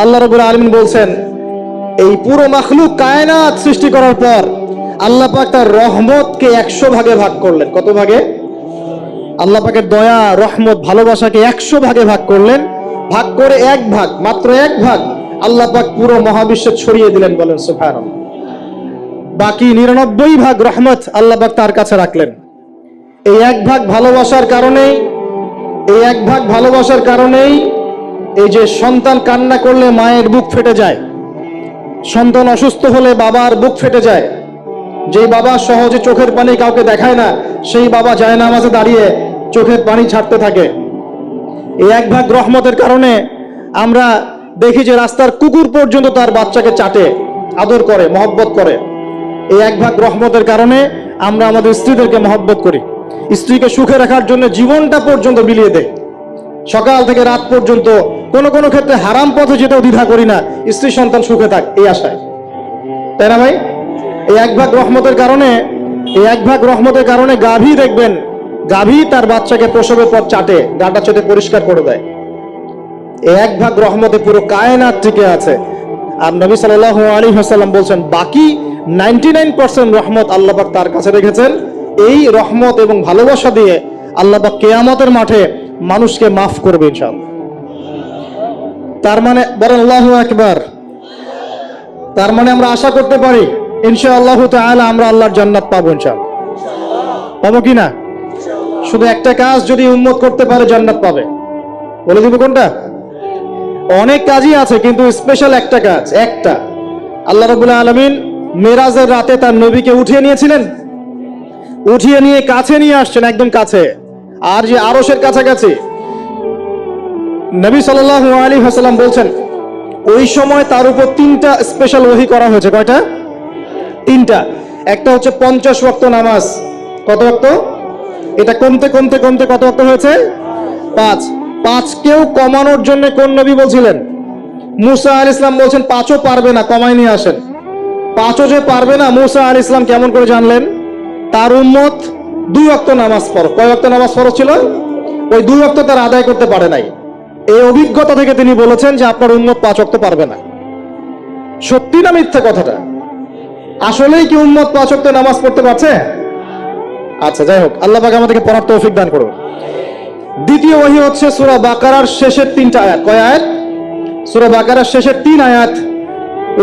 আল্লাহ রাব্বুল আলামিন বলছেন, এই পুরো মাখলুক কায়নাত সৃষ্টি করার পর আল্লাহ পাক তার রহমতকে 100 ভাগে ভাগ করলেন। কত ভাগে? আল্লাহ পাকের দয়া, রহমত, ভালোবাসাকে 100 ভাগে ভাগ করলেন। ভাগ করে এক ভাগ, মাত্র এক ভাগ আল্লাহ পাক পুরো মহাবিশ্বে ছড়িয়ে দিলেন। বলেন সুবহানাল্লাহ। বাকি 99 ভাগ রহমত আল্লাহ পাক তার কাছে রাখলেন। এই এক ভাগ ভালোবাসার কারণেই এই যে সন্তান কান্না করলে মায়ের বুক ফেটে যায়, সন্তান অসুস্থ হলে বাবার বুক ফেটে যায়, যেই বাবা সহজে চোখের পানি কাউকে দেখায় না, সেই বাবা জায়নামাজে দাঁড়িয়ে চোখের পানি ছাড়তে থাকে। এই এক ভাগ রহমতের কারণে আমরা দেখি যে রাস্তার কুকুর পর্যন্ত তার বাচ্চাকে চাটে, আদর করে, মহব্বত করে। এই এক ভাগ রহমতের কারণে আমরা আমাদের স্ত্রীদেরকে মহব্বত করি, স্ত্রীকে সুখে রাখার জন্য জীবনটা পর্যন্ত বিলিয়ে দেয়। সকাল থেকে রাত পর্যন্ত কোনো কোনো ক্ষেত্রে হারাম পথে যেতেও দ্বিধা করি না, স্ত্রী সন্তান সুখে থাক এই আশায়, তাই না ভাই? এই এক ভাগ রহমতের কারণে গাভী দেখবেন, গাভী তার বাচ্চাকে প্রসবের পর চাটে, গাটা চেটে পরিষ্কার করে দেয়। এই এক ভাগ রহমতে পুরো কায়নাত টিকে আছে। আর নবী সাল্লাল্লাহু আলাইহি ওয়াসাল্লাম বলছেন, বাকি 99% রহমত আল্লাহ পাক তার কাছে রেখেছেন। এই রহমত এবং ভালোবাসা দিয়ে আল্লাহ পাক কিয়ামতের মাঠে মানুষকে মাফ করবে ইনশাআল্লাহ। তার মানে বলেন আল্লাহু আকবার। তার মানে আমরা আশা করতে পারি ইনশাআল্লাহ তাআলা আমরা আল্লাহর জান্নাত পাবো ইনশাআল্লাহ। পাবো কিনা? শুধু একটা কাজ যদি উম্মত করতে পারে জান্নাত পাবে। বলে দিব কোনটা? অনেক কাজই আছে, কিন্তু স্পেশাল একটা কাজ, একটা। আল্লাহ রাব্বুল আলামিন মেরাজের রাতে তার নবীকে উঠিয়ে নিয়েছিলেন, উঠিয়ে নিয়ে কাছে নিয়ে আসছেন, একদম কাছে, আর যে আরশের কাছাকাছি। নবী সাল্লাল্লাহু আলাইহি ওয়াসাল্লাম বলছেন, ওই সময় তার উপর 3টা স্পেশাল ওহী করা হয়েছে। কয়টা? 3টা। একটা হচ্ছে 50 ওয়াক্ত নামাজ। কত ওয়াক্ত? এটা কমতে কমতে কমতে কত ওয়াক্ত হয়েছে? 5। 5কেও কমানোর জন্য কোন নবী বলছিলেন? মুসা আলাইহিস সালাম বলছেন 5ও পারবে না, কমাই নিয়ে আসেন। 5ও যে পারবে না, মুসা আলাইহিস সালাম কেমন করে জানলেন? তার উম্মত 2 ওয়াক্ত নামাজ পড়ে। কয় ওয়াক্ত নামাজ ফরজ ছিল? ওই 2 ওয়াক্ত তার আদায় করতে পারে নাই। এই অভিজ্ঞতা থেকে তিনি বলেছেন যে আপনার উম্মত 5 ওয়াক্ত পারবে না। সত্যি না মিথ্যা কথাটা? আসলেই কি উম্মত 5 ওয়াক্ত নামাজ পড়তে পারছে? আচ্ছা, যাই হোক, আল্লাহ পাক আমাদেরকে পড়ার তৌফিক দান করুন। দ্বিতীয় ওহী হচ্ছে সূরা বাকারার শেষের 3টা আয়াত। কয় আয়াত? সূরা বাকারার শেষের 3 আয়াত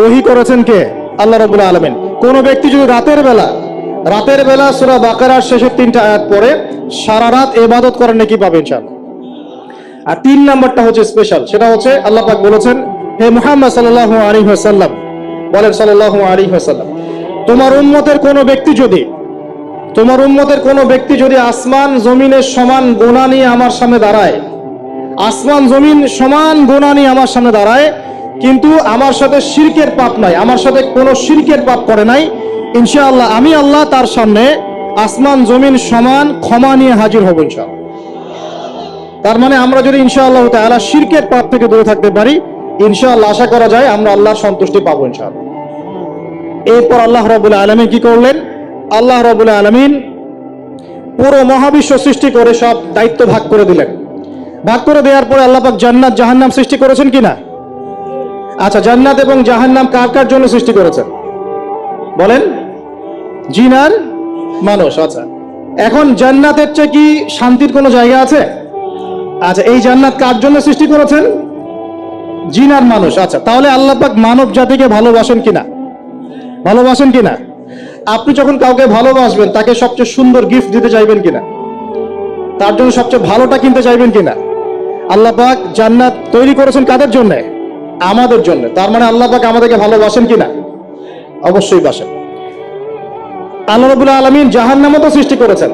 ওহী করেছেন কে? আল্লাহ রাব্বুল আলামিন। কোন ব্যক্তি যদি রাতের বেলা সূরা বাকারার শেষের 3টা আয়াত পড়ে সারা রাত ইবাদত করার নেকি পাবে ইনশাআল্লাহ। আর 3 নাম্বারটা হচ্ছে স্পেশাল, সেটা হচ্ছে আল্লাহ পাক বলেছেন, হে মুহাম্মদ সাল্লাল্লাহু আলাইহি ওয়াসাল্লাম, বলেন সাল্লাল্লাহু আলাইহি ওয়াসাল্লাম, তোমার উম্মতের কোনো ব্যক্তি যদি আসমান জমিনের সমান গুনাহ নিয়ে আমার সামনে দাঁড়ায়, আসমান জমিন সমান গুনাহ নিয়ে আমার সামনে দাঁড়ায়, কিন্তু আমার সাথে শিরকের পাপ নাই, আমার সাথে কোনো শিরকের পাপ করে নাই, ইনশাআল্লাহ আমি আল্লাহ তার সামনে আসমান জমিন সমান ক্ষমা নিয়ে হাজির হব ইনশাআল্লাহ। তার মানে আমরা যদি ইনশাআল্লাহ তাআলা শিরকের পাপ থেকে দূরে থাকতে পারি, ইনশাআল্লাহ আশা করা যায় আমরা আল্লাহর সন্তুষ্টি পাবো ইনশাআল্লাহ। এরপর আল্লাহ রাব্বুল আলামিন কি করলেন? আল্লাহ রাব্বুল আলামিন পুরো মহাবিশ্ব সৃষ্টি করে সব দায়িত্ব ভাগ করে দিলেন। ভাগ করে দেওয়ার পরে আল্লাহ পাক জান্নাত জাহান্নাম সৃষ্টি করেছেন কিনা? আচ্ছা, জান্নাত এবং জাহান্নাম কার কার জন্য সৃষ্টি করেছেন বলেন? জিন আর মানুষ। আচ্ছা, এখন জান্নাতের চেয়ে কি শান্তির কোনো জায়গা আছে? আচ্ছা, এই জান্নাত কার জন্য সৃষ্টি করেছেন? জিন আর মানুষ। আচ্ছা, তাহলে আল্লাহ পাক মানব জাতিকে ভালোবাসেন কিনা? ভালোবাসেন কিনা? আপনি যখন কাউকে ভালোবাসবেন, তাকে সবচেয়ে সুন্দর গিফট দিতে চাইবেন কিনা? তার জন্য সবচেয়ে ভালোটা কিনতে চাইবেন কিনা? আল্লাহ পাক জান্নাত তৈরি করেছেন কাদের জন্য? আমাদের জন্য। তার মানে আল্লাহ পাক আমাদেরকে ভালোবাসেন কিনা? অবশ্যই বাসেন। আল্লাহ রাব্বুল আলামিন জাহান্নামও তো সৃষ্টি করেছেন।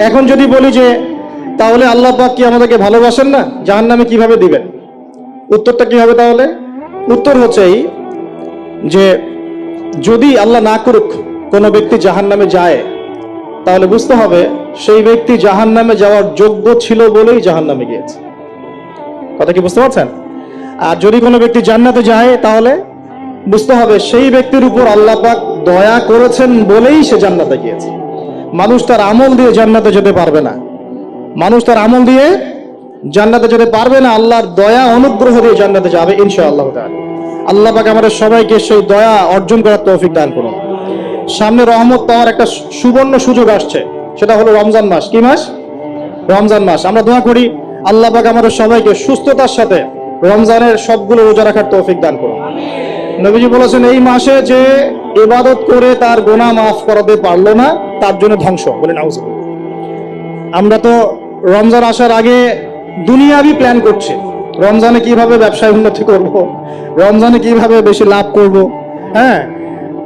এখন যদি বলি যে তাহলে আল্লাহ পাক কি আমাদেরকে ভালোবাসেন না, জাহান্নামে কিভাবে দিবেন? উত্তরটা কি হবে তাহলে? উত্তর হচ্ছে এই যে যদি আল্লাহ না করুক কোনো ব্যক্তি জাহান্নামে যায়, তাহলে বুঝতে হবে সেই ব্যক্তি জাহান্নামে যাওয়ার যোগ্য ছিল বলেই জাহান্নামে গিয়েছে। কথা কি বুঝতে পারছেন? আর যদি কোনো ব্যক্তি জান্নাতে যায়, তাহলে বুঝতে হবে সেই ব্যক্তির উপর আল্লাহ পাক দয়া করেছেন বলেই সে জান্নাতে গিয়েছে। মানুষ তার আমল দিয়ে জান্নাতে যেতে পারবে না, মানুষ তার আমল দিয়ে জান্নাতে যেতে পারবে না, আল্লাহর দয়া অনুগ্রহ দিয়ে জান্নাতে যাবে ইনশাআল্লাহ তাআলা। আল্লাহ পাক আমাদের সবাইকে সেই দয়া অর্জন করার তৌফিক দান করুন। সামনে রহমত পাওয়ার একটা সুবর্ণ সুযোগ আসছে, সেটা হলো রমজান মাস। কি মাস? রমজান মাস। আমরা দোয়া করি আল্লাহ পাক আমাদের সবাইকে সুস্থতার সাথে রমজানের সবগুলো রোজা রাখার তৌফিক দান করুন। নবীজি বলেছেন, এই মাসে যে ইবাদত করে তার গুনাহ মাফ করাতে পারলো না, তার জন্য ধ্বংস। বলেন আউযুবিল্লাহ। আমরা তো রমজান আসার আগে দুনিয়াবি প্ল্যান করছি, রমজানে কিভাবে ব্যবসায় উন্নতি করব, রমজানে কিভাবে বেশি লাভ করব। হ্যাঁ,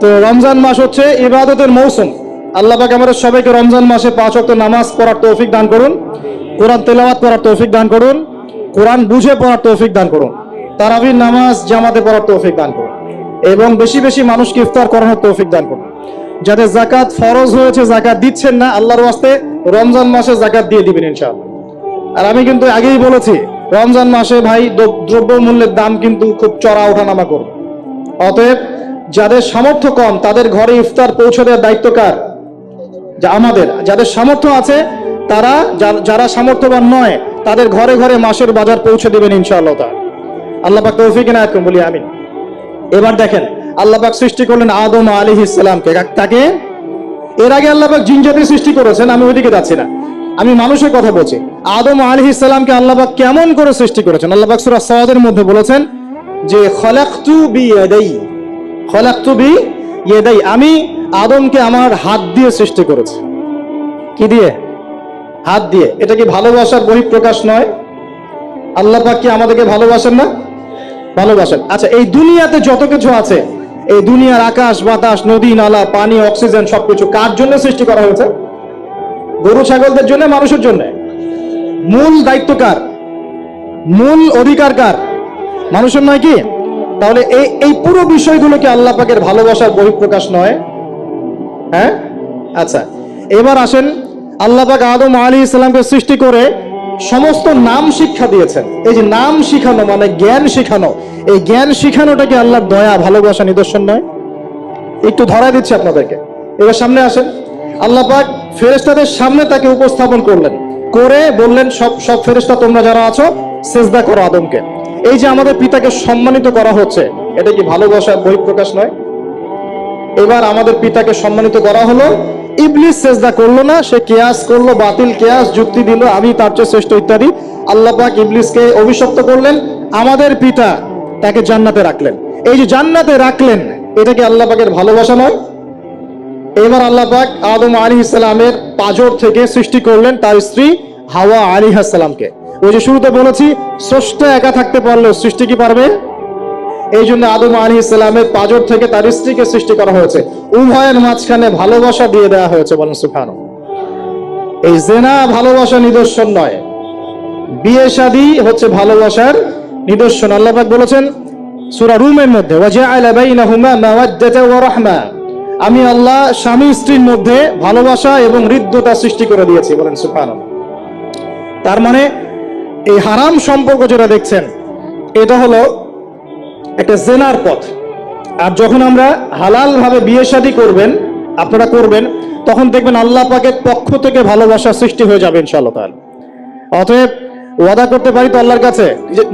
তো রমজান মাস হচ্ছে ইবাদতের মৌসুম। আল্লাহ পাক আমাদের সবাইকে রমজান মাসে 5 ওয়াক্ত নামাজ পড়ার তৌফিক দান করুন, কোরআন তেলাওয়াত করার তৌফিক দান করুন, কোরআন বুঝে পড়ার তৌফিক দান করুন, তারাবির নামাজ জামাতে পড়ার তৌফিক দান করুন, এবং বেশি বেশি মানুষকে ইফতার করানোর তৌফিক দান করুন। যাদের যাকাত ফরজ হয়েছে, যাকাত দিচ্ছেন না, আল্লাহর ওয়াস্তে রমজান মাসে যাকাত দিয়ে দিবেন ইনশাআল্লাহ। আর আমি কিন্তু আগেই বলেছি, রমজান মাসে ভাই দ্রব্য মূল্যের দাম কিন্তু খুব চড়া ওঠানামা করবে। অতএব যাদের সামর্থ্য কম, তাদের ঘরে ইফতার পৌঁছে দেওয়ার দায়িত্ব কার? যা আমাদের। যাদের সামর্থ্য আছে তারা, যারা সামর্থ্যবান নয়, তাদের ঘরে ঘরে মাসের বাজার পৌঁছে দিবেন ইনশাআল্লাহ তাআলা। আল্লাহ পাক তৌফিক এনায়েত করুন, বলি আমিন। এবার দেখেন, আল্লাহ পাক সৃষ্টি করলেন আদম আলাইহিস সালামকে। তাকে এর আগে আল্লাহ পাক জিন জাতি সৃষ্টি করেছেন, আমি ওইদিকে যাচ্ছি না, আমি মানুষের কথা বলছি। আদম আলাইহিস সালামকে আল্লাহ পাক কেমন করে সৃষ্টি করেছেন? আল্লাহ পাক সূরা সাদের মধ্যে বলেছেন যে খলাকতু বিয়াদাই, খলাকতু বিয়াদাই, আমি আদমকে আমার হাত দিয়ে সৃষ্টি করেছি। কি দিয়ে? হাত দিয়ে। এটা কি ভালোবাসার বহিঃপ্রকাশ নয়? আল্লাহ পাক কি আমাদেরকে ভালোবাসেন না? ভালোবাসেন। আচ্ছা, এই দুনিয়াতে যত কিছু আছে, এই দুনিয়ার আকাশ বাতাস, নদী নালা, পানি, অক্সিজেন, সবকিছু কার জন্য সৃষ্টি করা হয়েছে? গরু ছাগলদের জন্য, মানুষের জন্য? মূল দায়িত্ব কার? মূল অধিকার কার? মানুষের নয় কি? তাহলে এই পুরো বিষয়গুলো কি আল্লাহ পাকের ভালোবাসার বহিঃপ্রকাশ নয়? হ্যাঁ। আচ্ছা, এবার আসেন, আল্লাহ পাক আদম আলাইহিস সালামকে সৃষ্টি করে সমস্ত নাম শিক্ষা দিয়েছেন। এই যে নাম শিখানো মানে জ্ঞান শিখানো, এই জ্ঞান শিখানোটা কি আল্লাহর দয়া ভালোবাসা নিদর্শন নয়? একটু ধরা দিচ্ছি আপনাদেরকে। এবার সামনে আসেন, আল্লাহ পাক ফেরেশতাদের সামনে তাকে উপস্থাপন করলেন, করে বললেন, সব ফেরেশতা তোমরা যারা আছো সিজদা করো আদমকে। এই যে আমাদের পিতাকে সম্মানিত করা হচ্ছে, এটা কি ভালোবাসার বহিঃপ্রকাশ নয়? এবার আমাদের পিতাকে সম্মানিত করা হলো, ইবলিস সিজদা করলো না, সে কিয়াস করলো, বাতিল কিয়াস, যুক্তি দিল আমি তার চেয়ে শ্রেষ্ঠ ইত্যাদি। আল্লাহ পাক ইবলিসকে অভিশপ্ত করলেন, আমাদের পিতা তাকে জান্নাতে রাখলেন। এই যে জান্নাতে রাখলেন, এটা কি আল্লাহ পাকের ভালোবাসা নয়? এবার আল্লাহ পাক আদম আলাইহিস সালামের পাঁজর থেকে সৃষ্টি করলেন তার স্ত্রী হাওয়া আলাইহিস সালামকে। ওই যে শুরুতে বলেছি, স্রষ্টা একা থাকতে পারলেও সৃষ্টি কি পারবে? এই জন্য আদম আলাইহিস সালামের পাঁজর থেকে তার স্ত্রীকে সৃষ্টি করা হয়েছে, উভয়ের মাঝখানে ভালোবাসা দিয়ে দেওয়া হয়েছে। বলেন সুবহানাল্লাহ। এই জিনা ভালোবাসা নিদর্শন নয়, বিয়ে শাদী হচ্ছে ভালোবাসার নিদর্শন। আল্লাহ পাক বলেছেন সূরা রুমের মধ্যে, ওয়াজআলা বাইনাহুমা মাওয়াদ্দাতা ওয়া রাহমা, আমি আল্লাহ স্বামী স্ত্রীর মধ্যে ভালোবাসা এবং হৃদ্যতা সৃষ্টি করে দিয়েছি। বলেন সুবহানাল্লাহ। তার মানে এই হারাম সম্পর্ক যেটা দেখছেন, এটা হলো একটা জেনার পথ। আর যখন আমরা হালাল ভাবে বিয়ে শাদী করবেন, আপনারা করবেন, তখন দেখবেন আল্লাহ পাকের পক্ষ থেকে ভালোবাসা সৃষ্টি হয়ে যাবে ইনশাআল্লাহ তাআলা। অতএব ওয়াদা করতে পারি তো আল্লাহর কাছে,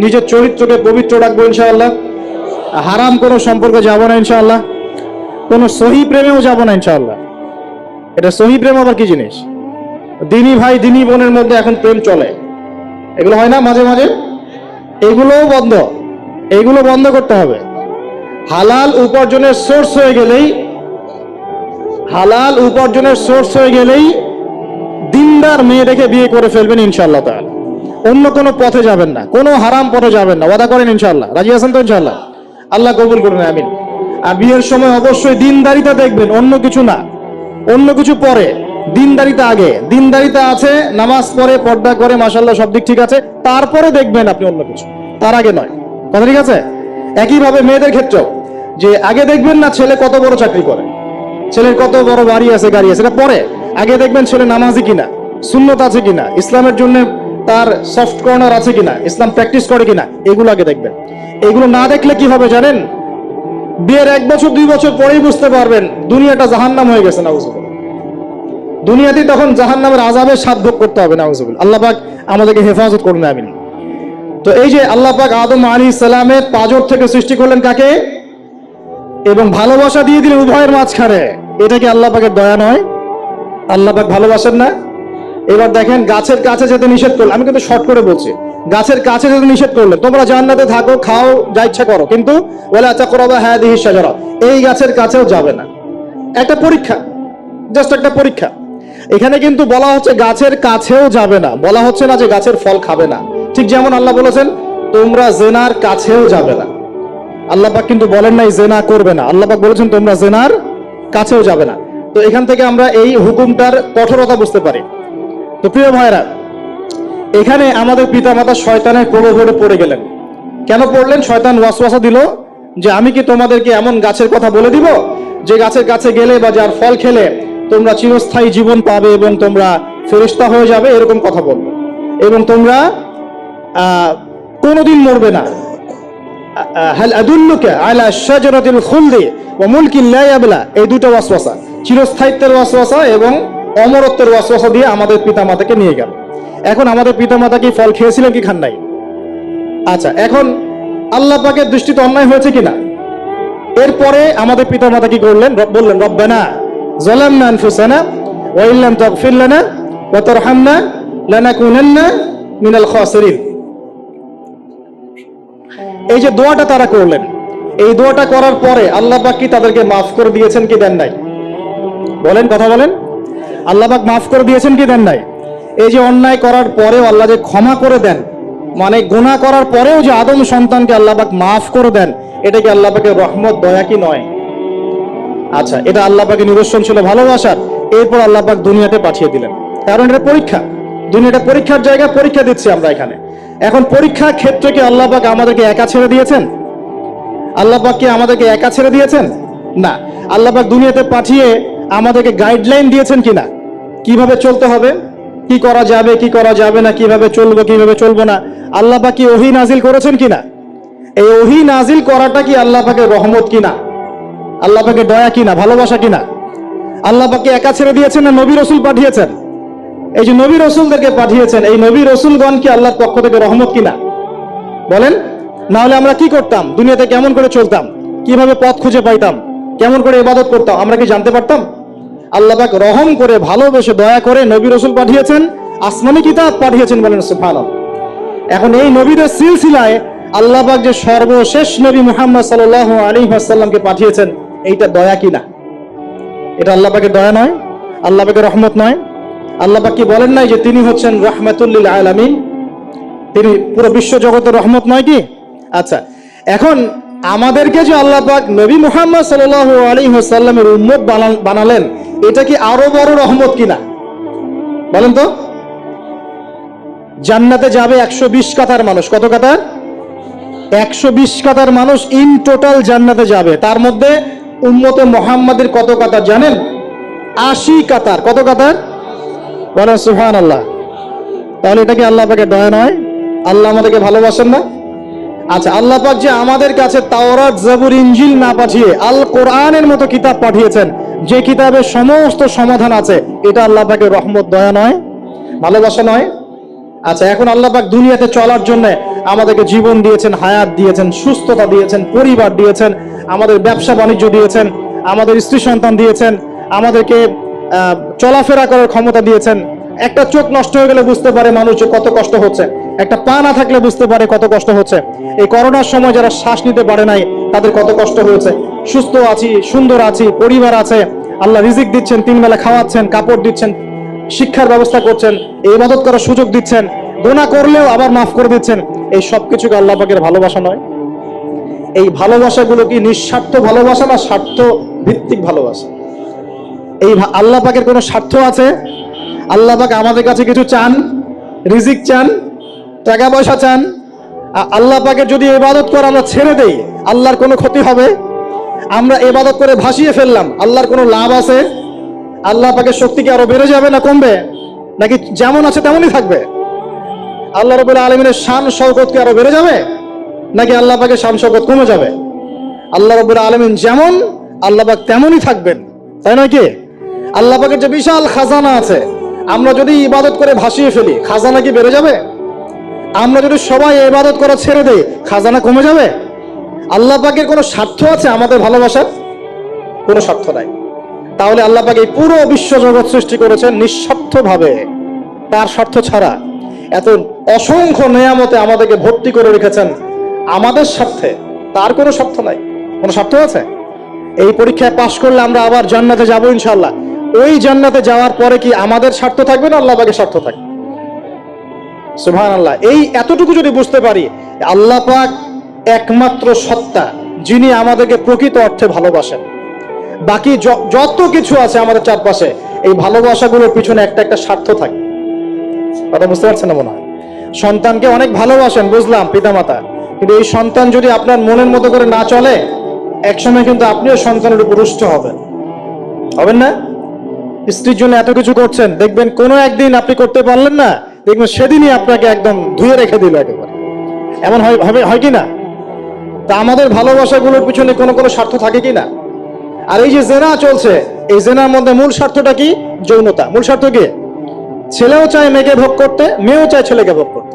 নিজের চরিত্রকে পবিত্র রাখবো ইনশাআল্লাহ, হারাম কোনো সম্পর্কে যাব না ইনশাআল্লাহ, কোনো সহি প্রেমেও যাব না ইনশাআল্লাহ। এটা সহি প্রেম আবার কি জিনিস? দিনী ভাই দিনী বোনের মধ্যে এখন প্রেম চলে, এগুলো হয় না মাঝে মাঝে? এগুলোও বন্ধ, এগুলো বন্ধ করতে হবে। হালাল উপার্জনের সোর্স হয়ে গেলেই, হালাল উপার্জনের সোর্স হয়ে গেলেই দিনদার মেয়ে দেখে বিয়ে করে ফেলবেন ইনশাআল্লাহ তাআলা। অন্য কোনো পথে যাবেন না, কোনো হারাম পথে যাবেন না। ওয়াদা করেন ইনশাআল্লাহ? রাজি আছেন তো ইনশাআল্লাহ? আল্লাহ কবুল করুন, আমিন। আর বিয়ের সময় অবশ্যই দিনদারিতা দেখবেন, অন্য কিছু না, অন্য কিছু পরে, দিনদারিতা আগে। দিনদারিতা আছে, নামাজ পড়ে, পর্দা করে, মাশাআল্লাহ সব দিক ঠিক আছে, তারপরে দেখবেন আপনি অন্য কিছু, তার আগে নয়। কথা ঠিক আছে? একইভাবে মেয়েদের ক্ষেত্রেও, যে আগে দেখবেন না ছেলে কত বড় চাকরি করে, ছেলের কত বড় বাড়ি আছে, গাড়ি আছে, এটা পরে। আগে দেখবেন ছেলে নামাজি কিনা, সুন্নত আছে কিনা, ইসলামের জন্য তার সফট কর্নার আছে কিনা, ইসলাম প্র্যাকটিস করে কিনা, এগুলো আগে দেখবেন। এগুলো না দেখলে কি হবে জানেন? বিয়ের 1 বছর 2 বছর পরেই বুঝতে পারবেন দুনিয়াটা জাহান্নাম হয়ে গেছে। নাউজুবিল্লাহ। দুনিয়াতে তখন জাহান্নামের আযাবের স্বাদ ভোগ করতে হবে। নাউযুবিল্লাহ, আল্লাহ পাক আমাদেরকে হেফাজত করুন, আমিন। তো এই যে আল্লাহ পাক আদম আলাইহিস সালামের পাঁজর থেকে সৃষ্টি করলেন কাকে, এবং ভালোবাসা দিয়ে দিলেন উভয়ের মাঝখানে, এটা কি আল্লাহ পাকের দয়া নয়? আল্লাহ পাক ভালোবাসেন না? এবার দেখেন, গাছের কাছে যেতে নিষেধ করলেন, আমি কিন্তু শর্ট করে বলছি, গাছের কাছে যেতে নিষেধ করলেন, তোমরা জান্নাতে থাকো, খাও, যা ইচ্ছা করো, কিন্তু ওয়ালা তাকরাবা হাযিহি শাজারা, এই গাছের কাছেও যাবে না। একটা পরীক্ষা, জাস্ট একটা পরীক্ষা। এখানে কিন্তু বলা হচ্ছে গাছের কাছেও যাবে না, বলা হচ্ছে না যে গাছের ফল খাবে না। ঠিক যেমন আল্লাহ বলেছেন তোমরা জেনার কাছেও যাবে না, আল্লাহ পাক কিন্তু বলেন নাই জেনা করবে না, আল্লাহ পাক বলেছেন তোমরা জেনার কাছেও যাবে না। তো এখান থেকে আমরা এই হুকুমটার কঠোরতা বুঝতে পারি। তো প্রিয় ভাইরা, এখানে আমাদের পিতামাতা শয়তানের প্রলোভনে পড়ে গেলেন। কেন পড়লেন? শয়তান ওয়াসওয়াসা দিল যে আমি কি তোমাদেরকে এমন গাছের কথা বলে দিব যে গাছের কাছে গেলে বা যার ফল খেলে তোমরা চিরস্থায়ী জীবন পাবে এবং তোমরা ফেরেশতা হয়ে যাবে, এরকম কথা বলবো, এবং তোমরা কোনোদিন মরবে না। হাল আদুল্লুকা আলা শাজারাতিল খুলদি ওয়া মুলকিন লা ইয়াবলা, এই দুটো ওয়াসওয়াসা, চিরস্থায়িত্বের ওয়াসওয়াসা এবং অমরত্বের ওয়াসওয়াসা দিয়ে আমাদের পিতামাতাকে নিয়ে গেল। এখন আমাদের পিতামাতা কি ফল খেয়েছিলেন কি খান নাই? আচ্ছা, এখন আল্লাহ পাকের দৃষ্টিতে অন্যায় হয়েছে কিনা? এরপরে আমাদের পিতামাতা কি করলেন? বললেন রব্বানা যালামনা আনফুসানা ওয়া ইল্লাম তাগফির লানা ওয়া তারহামনা লানাকুনান্না মিনাল খাসিরিন। এই যে দোয়াটা তারা করলেন, এই দোয়াটা করার পরে আল্লাহ পাক কি তাদেরকে মাফ করে দিয়েছেন কি দেন নাই? বলেন, কথা বলেন। আল্লাহ পাক মাফ করে দিয়েছেন কি দেন নাই? এই যে অন্যায় করার পরেও আল্লাহ যে ক্ষমা করে দেন, মানে গুনাহ করার পরেও যে আদম সন্তানকে আল্লাহ পাক মাফ করে দেন, এটা কি আল্লাহ পাকের রহমত, দয়া কি নয়? আচ্ছা, এটা আল্লাহ পাকের নিদর্শন ছিল ভালোবাসার। এরপর আল্লাহ পাক দুনিয়াতে পাঠিয়ে দিলেন, কারণ এটা পরীক্ষা, দুনিয়াটা পরীক্ষার জায়গা, পরীক্ষা দিচ্ছি আমরা এখানে। এখন পরীক্ষার ক্ষেত্রে কি আল্লাহ পাক আমাদেরকে একা ছেড়ে দিয়েছেন? আল্লাহ পাক কি আমাদেরকে একা ছেড়ে দিয়েছেন? না, আল্লাহ পাক দুনিয়াতে পাঠিয়ে আমাদেরকে গাইডলাইন দিয়েছেন কিনা, কিভাবে চলতে হবে, কি করা যাবে কি করা যাবে না, কিভাবে চলবো কিভাবে চলবো না। আল্লাহ পাক কি ওহী নাজিল করেছেন কিনা? এই ওহী নাজিল করাটা কি আল্লাহ পাকের রহমত কিনা, আল্লাহ পাকের দয়া কিনা, ভালোবাসা কিনা? আল্লাহ পাক কি একা ছেড়ে দিয়েছেন না নবী রাসূল পাঠিয়েছেন? এই যে নবী রাসূলদেরকে পাঠিয়েছেন, এই নবী রাসূলগণ কি আল্লাহর পক্ষ থেকে রহমত কিনা? বলেন, না হলে আমরা কি করতাম? দুনিয়াতে কেমন করে চলতাম, কিভাবে পথ খুঁজে পাইতাম, কেমন করে ইবাদত করতাম, আমরা কি জানতে পারতাম? আল্লাহ পাক রহম করে, ভালোবেসে, দয়া করে নবী রাসূল পাঠিয়েছেন, আসমানি কিতাব পাঠিয়েছেন, বলেন সুবহানাল্লাহ। এখন এই নবীদের সিলসিলায় আল্লাহ পাক যে সর্বশেষ নবী মুহাম্মদ সাল্লাল্লাহু আলাইহি ওয়াসাল্লামকে পাঠিয়েছেন, এইটা দয়া কিনা? এটা আল্লাহ পাকের দয়া নয়? আল্লাহ পাকের রহমত নয়? আল্লাহ পাক কি বলেন নাই যে তিনি হচ্ছেন রাহমাতুল লিল আলামিন, তিনি পুরো বিশ্ব জগতের রহমত নয় কি? আচ্ছা, এখন আমাদেরকে যে আল্লাহ পাক নবী মুহাম্মদ সাল্লাল্লাহু আলাইহি ওয়াসাল্লামের উম্মত বানালেন, এটা কি আরো বড় রহমত কিনা? বলেন তো। জান্নাতে যাবে 120 কাতার মানুষ। কত কাতার? 120 কাতার মানুষ ইন টোটাল জান্নাতে যাবে। তার মধ্যে উম্মতে মুহাম্মাদের কত কাতার জানেন? 80 কাতার। কত কাতার? বলেন সুবহানাল্লাহ। তাহলে এটা কি আল্লাহ পাকের দয়া নয়? আল্লাহ আমাদেরকে ভালোবাসেন না? আচ্ছা, আল্লাহ পাক যে আমাদের কাছে তাওরাত, জাবুর, ইনজিল না পাঠিয়ে আল কোরআনের মতো কিতাব পাঠিয়েছেন, যে কিতাবের সমস্ত সমাধান আছে, এটা আল্লাহ পাকের রহমত, দয়া নয়, ভালোবাসা নয়? আচ্ছা, এখন আল্লাহ পাক দুনিয়াতে চলার জন্য আমাদেরকে জীবন দিয়েছেন, হায়াত দিয়েছেন, সুস্থতা দিয়েছেন, পরিবার দিয়েছেন, আমাদের ব্যবসা বাণিজ্য দিয়েছেন, আমাদের স্ত্রী সন্তান দিয়েছেন, আমাদেরকে চলাফেরা করার ক্ষমতা দিয়েছেন। একটা চোখ নষ্ট হয়ে গেলে বুঝতে পারে মানুষ যে কত কষ্ট হচ্ছে, একটা পা না থাকলে বুঝতে পারে কত কষ্ট হচ্ছে। এই করোনার সময় যারা শ্বাস নিতে পারে নাই, তাদের কত কষ্ট হয়েছে। সুস্থ আছি, সুন্দর আছি, পরিবার আছে, আল্লাহ রিজিক দিচ্ছেন, 3 বেলা খাওয়াচ্ছেন, কাপড় দিচ্ছেন, শিক্ষার ব্যবস্থা করছেন, ইবাদত করার সুযোগ দিচ্ছেন, গুনাহ করলেও আবার মাফ করে দিচ্ছেন। এই সব কিছুকে আল্লাহ পাকের ভালোবাসা নয়? এই ভালোবাসাগুলো কি নিঃস্বার্থ ভালোবাসা না স্বার্থ ভিত্তিক ভালোবাসা? এই আল্লাহ পাকের কোনো স্বার্থ আছে? আল্লাহ পাক আমাদের কাছে কিছু চান, রিজিক চান, টাকা পয়সা চান? আল্লাহ পাকের যদি ইবাদত করে আমরা ছেড়ে দেই, আল্লাহর কোনো ক্ষতি হবে? আমরা ইবাদত করে ভাসিয়ে ফেললাম, আল্লাহর কোনো লাভ আছে? আল্লাহ পাকের শক্তি কি আরো বেড়ে যাবে না কমবে? নাকি যেমন আছে তেমনই থাকবে? আল্লাহ রাব্বুল আলামিনের শান শওকত কি আরো বেড়ে যাবে, নাকি আল্লাহ পাকের শান শওকত কমে যাবে? আল্লাহ রাব্বুল আলামিন যেমন, আল্লাহ পাক তেমনই থাকবেন, তাই নয় কি? আল্লাহ পাকের যে বিশাল খাজানা আছে, আমরা যদি ইবাদত করে ভাসিয়ে ফেলি, খাজানা কি বেড়ে যাবে? আমরা যদি সবাই ইবাদত করা ছেড়ে দেই, খাজানা কমে যাবে? আল্লাহ পাকের কোনো স্বার্থ আছে আমাদের ভালোবাসার? কোনো স্বার্থ নাই। তাহলে আল্লাহ পাক এই পুরো বিশ্ব জগৎ সৃষ্টি করেছেন নিঃস্বার্থভাবে, তার স্বার্থ ছাড়া। এত অসংখ্য নেয়ামতে আমাদেরকে ভর্তি করে রেখেছেন আমাদের স্বার্থে, তার কোনো স্বার্থ নাই। কোনো স্বার্থ আছে? এই পরীক্ষায় পাশ করলে আমরা আবার জান্নাতে যাবো ইনশাআল্লাহ। ওই জান্নাতে যাওয়ার পরে কি আমাদের স্বার্থ থাকবে না আল্লাহ পাকের স্বার্থ থাকবে? সুবহানাল্লাহ। এই এতটুকু যদি বুঝতে পারি, আল্লাহ পাক একমাত্র সত্তা যিনি আমাদেরকে প্রকৃত অর্থে ভালোবাসেন। বাকি যত কিছু আছে আমাদের চারপাশে, এই ভালোবাসাগুলোর পিছনে একটা একটা স্বার্থ থাকে। কথা বুঝতে পারছেন না মনে হয়? সন্তানকে অনেক ভালোবাসেন, বুঝলাম, পিতামাতা, কিন্তু এই সন্তান যদি আপনার মনের মতো করে না চলে, একসময় কিন্তু আপনিও সন্তানের উপর রুষ্ট হবেন না? স্ত্রীর জন্য এত কিছু করছেন, দেখবেন কোনো একদিন আপনি করতে পারলেন না, দেখবেন সেদিনই আপনাকে একদম ধুয়ে রেখে দিল একেবারে। এমন হয় কি না? তা আমাদের ভালোবাসাগুলোর পিছনে কোনো কোনো স্বার্থ থাকে কি না? আর এই যে জেনা চলছে, এই জেনার মধ্যে মূল স্বার্থটা কি? যৌনতা। মূল স্বার্থ কি? ছেলেও চায় মেয়েকে ভোগ করতে, মেয়েও চায় ছেলেকে ভোগ করতে,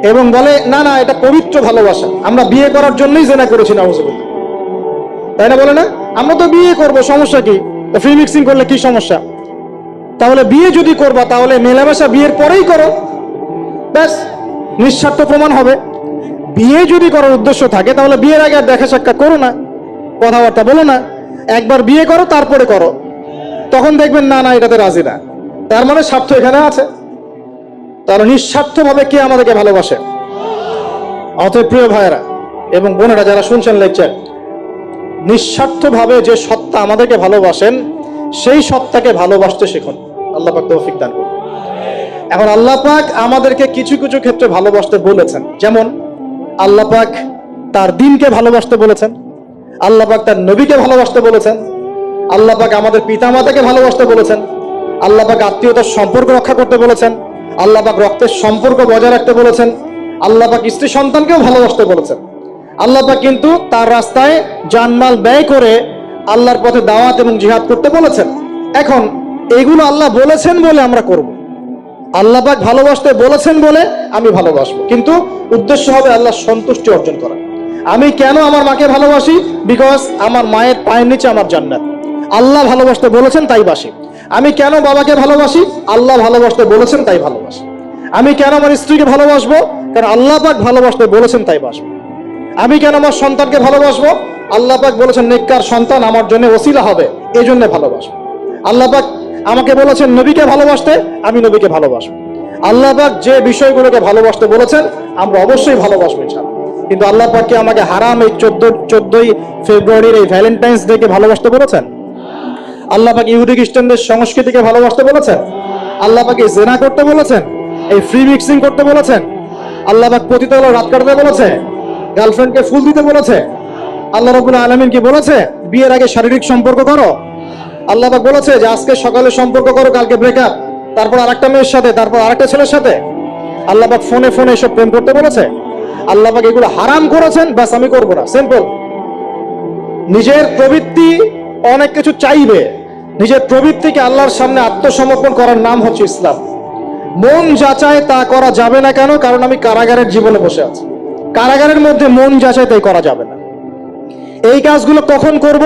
এবং বলে না না এটা পবিত্র ভালোবাসা, আমরা বিয়ে করার জন্যই জেনা করেছি, নাউজুবিল্লাহ। তাই না? বলে না, আমরা তো বিয়ে করব, সমস্যা কি? ফ্রি মিক্সিং করলে কি সমস্যা? তাহলে বিয়ে যদি করবা, তাহলে মেলামেশা বিয়ের পরেই করো, ব্যাস, নিঃস্বার্থ প্রমাণ হবে। বিয়ে যদি করার উদ্দেশ্য থাকে, তাহলে বিয়ের আগে আর দেখা সাক্ষাৎ করো না, কথাবার্তা বলো না, একবার বিয়ে করো তারপরে করো, তখন দেখবেন না না এটাতে রাজি না, তার মানে স্বার্থ এখানে আছে। তাহলে নিঃস্বার্থভাবে কে আমাদেরকে ভালোবাসে? অতএব প্রিয় ভাইয়েরা এবং বোনেরা যারা শুনছেন লেকচার, নিঃস্বার্থভাবে যে সত্তা আমাদেরকে ভালোবাসেন, সেই সত্তাকে ভালোবাসতে শিখুন। আল্লাহ পাক তৌফিক দান করুন। এখন আল্লাহ পাক আমাদেরকে কিছু কিছু ক্ষেত্রে ভালোবাসতে বলেছেন, যেমন আল্লাহ পাক তার দ্বীনকে ভালোবাসতে বলেছেন, আল্লাহ পাক তার নবীকে ভালোবাসতে বলেছেন, আল্লাহ পাক আমাদের পিতামাতাকে ভালোবাসতে বলেছেন, আল্লাহ পাক আত্মীয়তার সম্পর্ক রক্ষা করতে বলেছেন, আল্লাহ পাক রক্তের সম্পর্ক বজায় রাখতে বলেছেন, আল্লাহ পাক স্ত্রী সন্তানকেও ভালোবাসতে বলেছেন। আল্লাহ পাক কিন্তু তার রাস্তায় জানমাল ব্যয় করে আল্লাহর পথে দাওয়াত এবং জিহাদ করতে বলেছেন। এখন এইগুলো আল্লাহ বলেছেন বলে আমরা করব, আল্লাহ পাক ভালোবাসতে বলেছেন বলে আমি ভালোবাসবো, কিন্তু উদ্দেশ্য হবে আল্লাহর সন্তুষ্টি অর্জন করা। আমি কেন আমার মাকে ভালোবাসি? বিকজ আমার মায়ের পায়ের নিচে আমার জান্নাত, আল্লাহ ভালোবাসতে বলেছেন তাই বাসি। আমি কেন বাবাকে ভালোবাসি? আল্লাহ ভালোবাসতে বলেছেন তাই ভালোবাসি। আমি কেন আমার স্ত্রীকে ভালোবাসবো? কারণ আল্লাহ পাক ভালোবাসতে বলেছেন তাই বাসবো। আমি কেন আমার সন্তানকে ভালোবাসবো? আল্লাহ পাক বলেছেন নেককার সন্তান আমার জন্য ওসিলা হবে, এই জন্য ভালোবাসবো। আল্লাহ পাক আমাকে বলেছেন নবীকে ভালোবাসতে, আমি নবীকে ভালোবাসবো। আল্লাহ পাক যে বিষয়গুলোকে ভালোবাসতে বলেছেন আমরা অবশ্যই ভালোবাসবো ইনশাআল্লাহ। কিন্তু আল্লাহ পাক কি আমাকে হারাম এই 14ই ফেব্রুয়ারির এই ভ্যালেন্টাইন্স ডে কে ভালোবাসতে বলেছেন? আল্লাহ পাক ইহুদি খ্রিস্টানদের সংস্কৃতিকে ভালোবাসতে বলেছেন? আল্লাহ পাক জেনা করতে বলেছেন? এই ফ্রি মিক্সিং করতে বলেছেন? আল্লাহ পাক পতিত হলো রাত কাটাতে বলেছে? গার্লফ্রেন্ডকে ফুল দিতে বলেছে? আল্লাহ রাব্বুল আলামিন কি বলেছে বিয়ের আগে শারীরিক সম্পর্ক করো? আল্লাহ পাক বলেছে যে আজকে সকালে সম্পর্ক করো, কালকে ব্রেকআপ, তারপর আরেকটা মেয়ের সাথে, তারপর আরেকটা ছেলের সাথে? আল্লাহ পাক ফোনে ফোনে এসব প্রেম করতে বলেছে? আল্লাহ পাক এগুলো হারাম করেছেন, বাস আমি করব না, সিম্পল। নিজের প্রবৃত্তি অনেক কিছু চাইবে, নিজের প্রবৃত্তিকে আল্লাহর সামনে আত্মসমর্পণ করার নাম হচ্ছে ইসলাম। মন যাচাই তা করা যাবে না। কেন? কারণ আমি কারাগারের জীবনে বসে আছি, কারাগারের মধ্যে মন যাচাই তাই করা যাবে না। এই কাজগুলো কখন করব?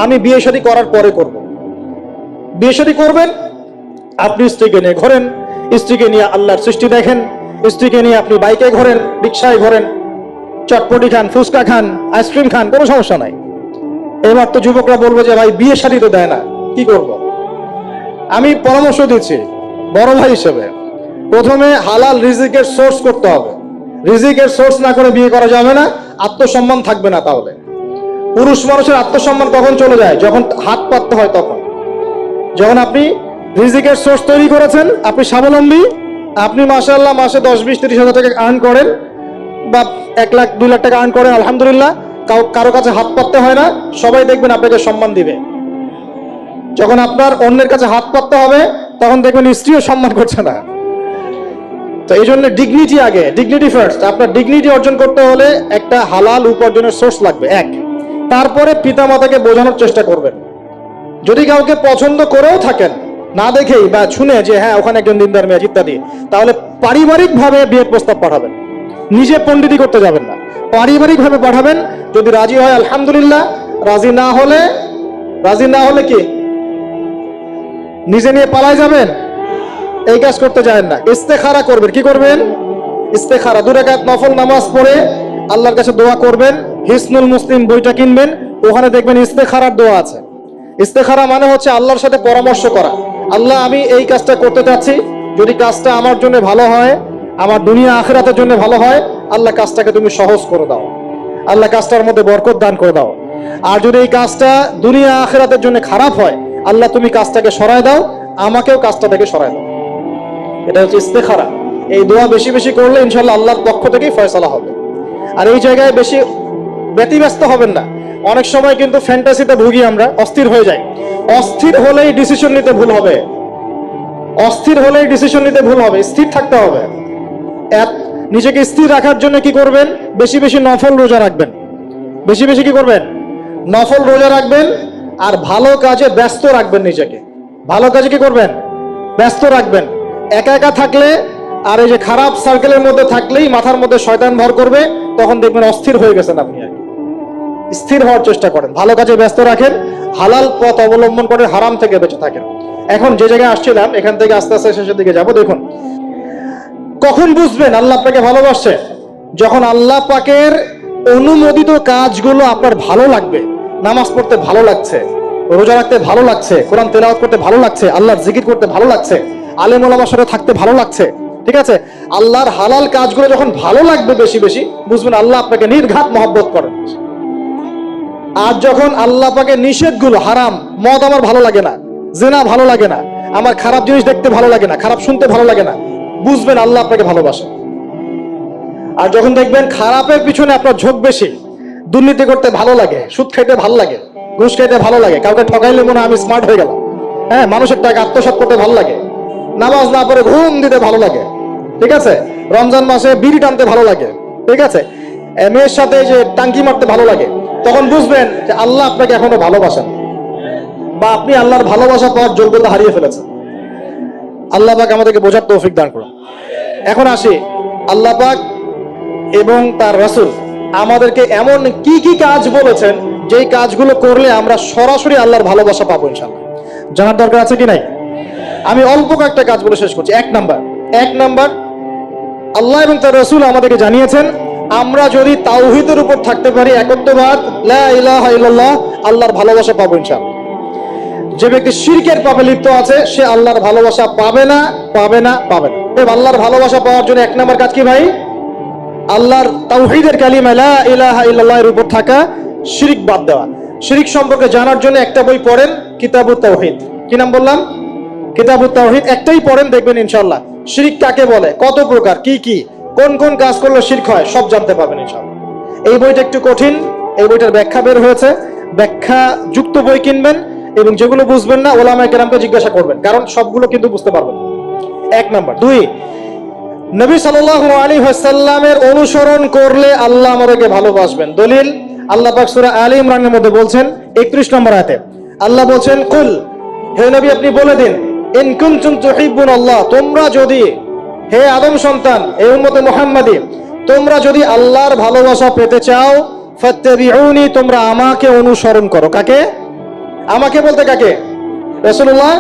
আমি বিয়ে শাদী করার পরে করব। বিয়ে শাদী করবেন, আপনি স্ত্রীকে নিয়ে ঘোরেন, স্ত্রীকে নিয়ে আল্লাহর সৃষ্টি দেখেন, স্ত্রীকে নিয়ে আপনি বাইকে ঘোরেন, রিক্সায় ঘোরেন, চটপটি খান, ফুচকা খান, আইসক্রিম খান, কোনো সমস্যা নাই। এবার তো যুবকরা বলবো যে ভাই বিয়ে শাদী তো দেয় না, কি করব? আমি পরামর্শ দিচ্ছি বড় ভাই হিসেবে, প্রথমে হালাল রিজিকের সোর্স করতে হবে। রিজিকের সোর্স না করে বিয়ে করা যাবে না, আত্মসম্মান থাকবে না। তাহলে পুরুষ মানুষের আত্মসম্মান কখন চলে যায়? যখন হাত পাততে হয় তখন। যখন আপনি রিজিকের সোর্স তৈরি করেছেন, আপনি স্বাবলম্বী, আপনি মাশাআল্লাহ মাসে 10, 20, 30 হাজার টাকা আর্ন করেন, বা 1 লাখ 2 লাখ টাকা আর্ন করেন, আলহামদুলিল্লাহ, কারো কাছে হাত পাততে হয় না, সবাই দেখবেন আপনাকে সম্মান দিবে। যখন আপনার অন্যের কাছে হাত পাততে হবে, তখন দেখবেন স্ত্রীও সম্মান করছে না। তো এই জন্য ডিগনিটি আগে, ডিগনিটি ফার্স্ট। আপনার ডিগনিটি অর্জন করতে হলে একটা হালাল উপার্জনের সোর্স লাগবে, এক। তারপরে পিতামাতাকে বোঝানোর চেষ্টা করবেন যদি কাউকে পছন্দ করেও থাকেন না দেখেই বা শুনে যে হ্যাঁ ওখানে একজন দিনদার মেয়ে ইত্যাদি, তাহলে পারিবারিক ভাবে বিয়ের প্রস্তাব পাঠাবেন, নিজে পণ্ডিতি করতে যাবেন না, পারিবারিক ভাবে পাঠাবেন। যদি রাজি হয় আলহামদুলিল্লাহ, রাজি না হলে কি নিজে নিয়ে পালায় যাবেন? এই কাজ করতে যাবেন না। ইস্তেখারা করবেন। কি করবেন? ইস্তেখারা। 2 রাকাত নফল নামাজ পড়ে আল্লাহর কাছে দোয়া করবেন। হিসনুল মুসলিম বইটা কিনবেন, ওখানে দেখবেন ইস্তেখারার দোয়া আছে। ইস্তেখারা মানে হচ্ছে আল্লাহর সাথে পরামর্শ করা। আল্লাহ, আমি এই কাজটা করতে চাচ্ছি, যদি কাজটা আমার জন্য ভালো হয়, আমার দুনিয়া আখিরাতের জন্য ভালো হয়, আল্লাহ কাজটাকে তুমি সহজ করে দাও, আল্লাহ কাজটার মধ্যে বরকত দান করে দাও। আর যদি এই কাজটা দুনিয়া আখিরাতের জন্য খারাপ হয়, আল্লাহ তুমি কাজটাকে সরায় দাও, আমাকেও কাজটা থেকে সরায় দাও। এটা হচ্ছে ইস্তেখারা। এই দোয়া বেশি বেশি করলে ইনশাআল্লাহ আল্লাহর পক্ষ থেকেই ফয়সালা হবে। আর এই জায়গায় বেশি ব্যতিব্যস্ত হবেন না। অনেক সময় কিন্তু ফ্যান্টাসিতে ভুগি আমরা, অস্থির হয়ে যাই। অস্থির হলেই ডিসিশন নিতে ভুল হবে, অস্থির হলেই ডিসিশন নিতে ভুল হবে। স্থির থাকতে হবে। নিজেকে স্থির রাখার জন্য কি করবেন? বেশি বেশি নফল রোজা রাখবেন। বেশি বেশি কি করবেন? নফল রোজা রাখবেন। আর ভালো কাজে ব্যস্ত রাখবেন নিজেকে। ভালো কাজে কি করবেন? ব্যস্ত রাখবেন। একা একা থাকলে আর এই যে খারাপ সার্কেলের মধ্যে থাকলেই মাথার মধ্যে শয়তান ভর করবে, তখন দেখবেন অস্থির হয়ে গেছেন আপনি। স্থির হওয়ার চেষ্টা করেন, ভালো কাজে ব্যস্ত রাখেন, হালাল পথ অবলম্বন করে হারাম থেকে বেঁচে থাকেন। এখন যে জায়গায় আসছিলাম, এখান থেকে আস্তে আস্তে শেষের দিকে যাব। দেখুন, কখন বুঝবেন আল্লাহ আপনাকে ভালোবাসে? যখন আল্লাহ পাকের অনুমোদিত কাজগুলো আপনার ভালো লাগবে। নামাজ পড়তে ভালো লাগছে, রোজা রাখতে ভালো লাগছে, কোরআন তেলাওয়াত করতে ভালো লাগছে, আল্লাহর জিকির করতে ভালো লাগছে, আলেম ওলামার সাথে থাকতে ভালো লাগছে। ঠিক আছে, আল্লাহর হালাল কাজগুলো যখন ভালো লাগবে বেশি বেশি, বুঝবেন আল্লাহ আপনাকে নির্ঘাত মহব্বত করেন। আর যখন আল্লাহ পাকের নিষেধগুলো, হারাম, মদ আমার ভালো লাগে না, জিনা ভালো লাগে না, আমার খারাপ জিনিস দেখতে ভালো লাগে না, খারাপ শুনতে ভালো লাগে না, বুঝবেন আল্লাহ আপনাকে ভালোবাসে। আর যখন দেখবেন খারাপের পিছনে আপনার ঝোঁক বেশি, দুর্নীতি করতে ভালো লাগে, সুদ খাইতে ভালো লাগে, ঘুষ খাইতে ভালো লাগে, কাউকে ঠকাইলে মনে হয় আমি স্মার্ট হয়ে গেলাম, হ্যাঁ, মানুষের টাকা আত্মসাৎ করতে ভালো লাগে, নামাজ না পড়ে ঘুম দিতে ভালো লাগে, ঠিক আছে, রমজান মাসে বিড়ি টানতে ভালো লাগে, ঠিক আছে, মেয়ের সাথে যে টাঙ্কি মারতে ভালো লাগে, তখন বুঝবেন যে আল্লাহ আপনাকে এখনো ভালোবাসেন, বা আপনি আল্লাহর ভালোবাসা পাওয়ার যোগ্যতা হারিয়ে ফেলেছেন। আল্লাহ পাক আমাদেরকে বোঝার তৌফিক দান করুন। এখন আসি, আল্লাহ পাক এবং তার রাসূল আমাদেরকে এমন কি কি কাজ বলেছেন, যেই কাজগুলো করলে আমরা সরাসরি আল্লাহর ভালোবাসা পাবো ইনশাআল্লাহ। জানার দরকার আছে কি নাই? আমি অল্প কয়েকটা কাজ বলে শেষ করছি। এক নাম্বার, আল্লাহ এবং তার রাসূল আমাদেরকে জানিয়েছেন, আমরা যদি তাওহীদের উপর থাকতে পারি, একত্ববাদ, লা ইলাহা ইল্লাল্লাহ, আল্লাহর ভালোবাসা পাবো ইনশাআল্লাহ। যে ব্যক্তি শিরকের পাপে লিপ্ত আছে, সে আল্লাহর ভালোবাসা পাবে না। আল্লাহর ভালোবাসা পাওয়ার জন্য এক নাম্বার কাজ কি ভাই? আল্লাহর তাওহীদের কালিমা লা ইলাহা ইল্লাল্লাহ এর উপর থাকা, শিরক বাদ দেওয়া। শিরক সম্পর্কে জানার জন্য একটা বই পড়েন, কিতাবুত তাওহীদ। কি নাম বললাম? কিতাবুত তাওহীদ। একটাই পড়েন, দেখবেন ইনশাআল্লাহ শিরক কাকে বলে, কত প্রকার, কি কোন কোন কাজ করলে শিরক হয়, সব জানতে পারবেন ইনশাআল্লাহ। এই বইটা একটু কঠিন, এই বইটার ব্যাখ্যা বের হয়েছে, ব্যাখ্যা যুক্ত বই কিনবেন, এবং যেগুলো বুঝবেন না ওলামায়ে কেরামকে জিজ্ঞাসা করবেন, কারণ সবগুলো কিন্তু বুঝতে পারবেন। এক নাম্বার। দুই, নবী সাল্লাল্লাহু আলাইহি ওয়াসাল্লামের অনুসরণ করলে আল্লাহ আমাদেরকে ভালোবাসবেন। দলিল, আল্লাহ পাক সূরা আলে ইমরানের মধ্যে বলছেন 31 নম্বর আয়াতে আল্লাহ বলছেন, কুল, হে নবী আপনি বলে দিন, ইন কুনতুম তুহিব্বুনাল্লাহ, তোমরা যদি, হে আদম সন্তান, হে উম্মতে মুহাম্মাদি, তোমরা যদি আল্লাহর ভালোবাসা পেতে চাও, ফাত্তাবিউনি, তোমরা আমাকে অনুসরণ করো। কাকে? আমাকে বলতে কাকে? রাসূলুল্লাহ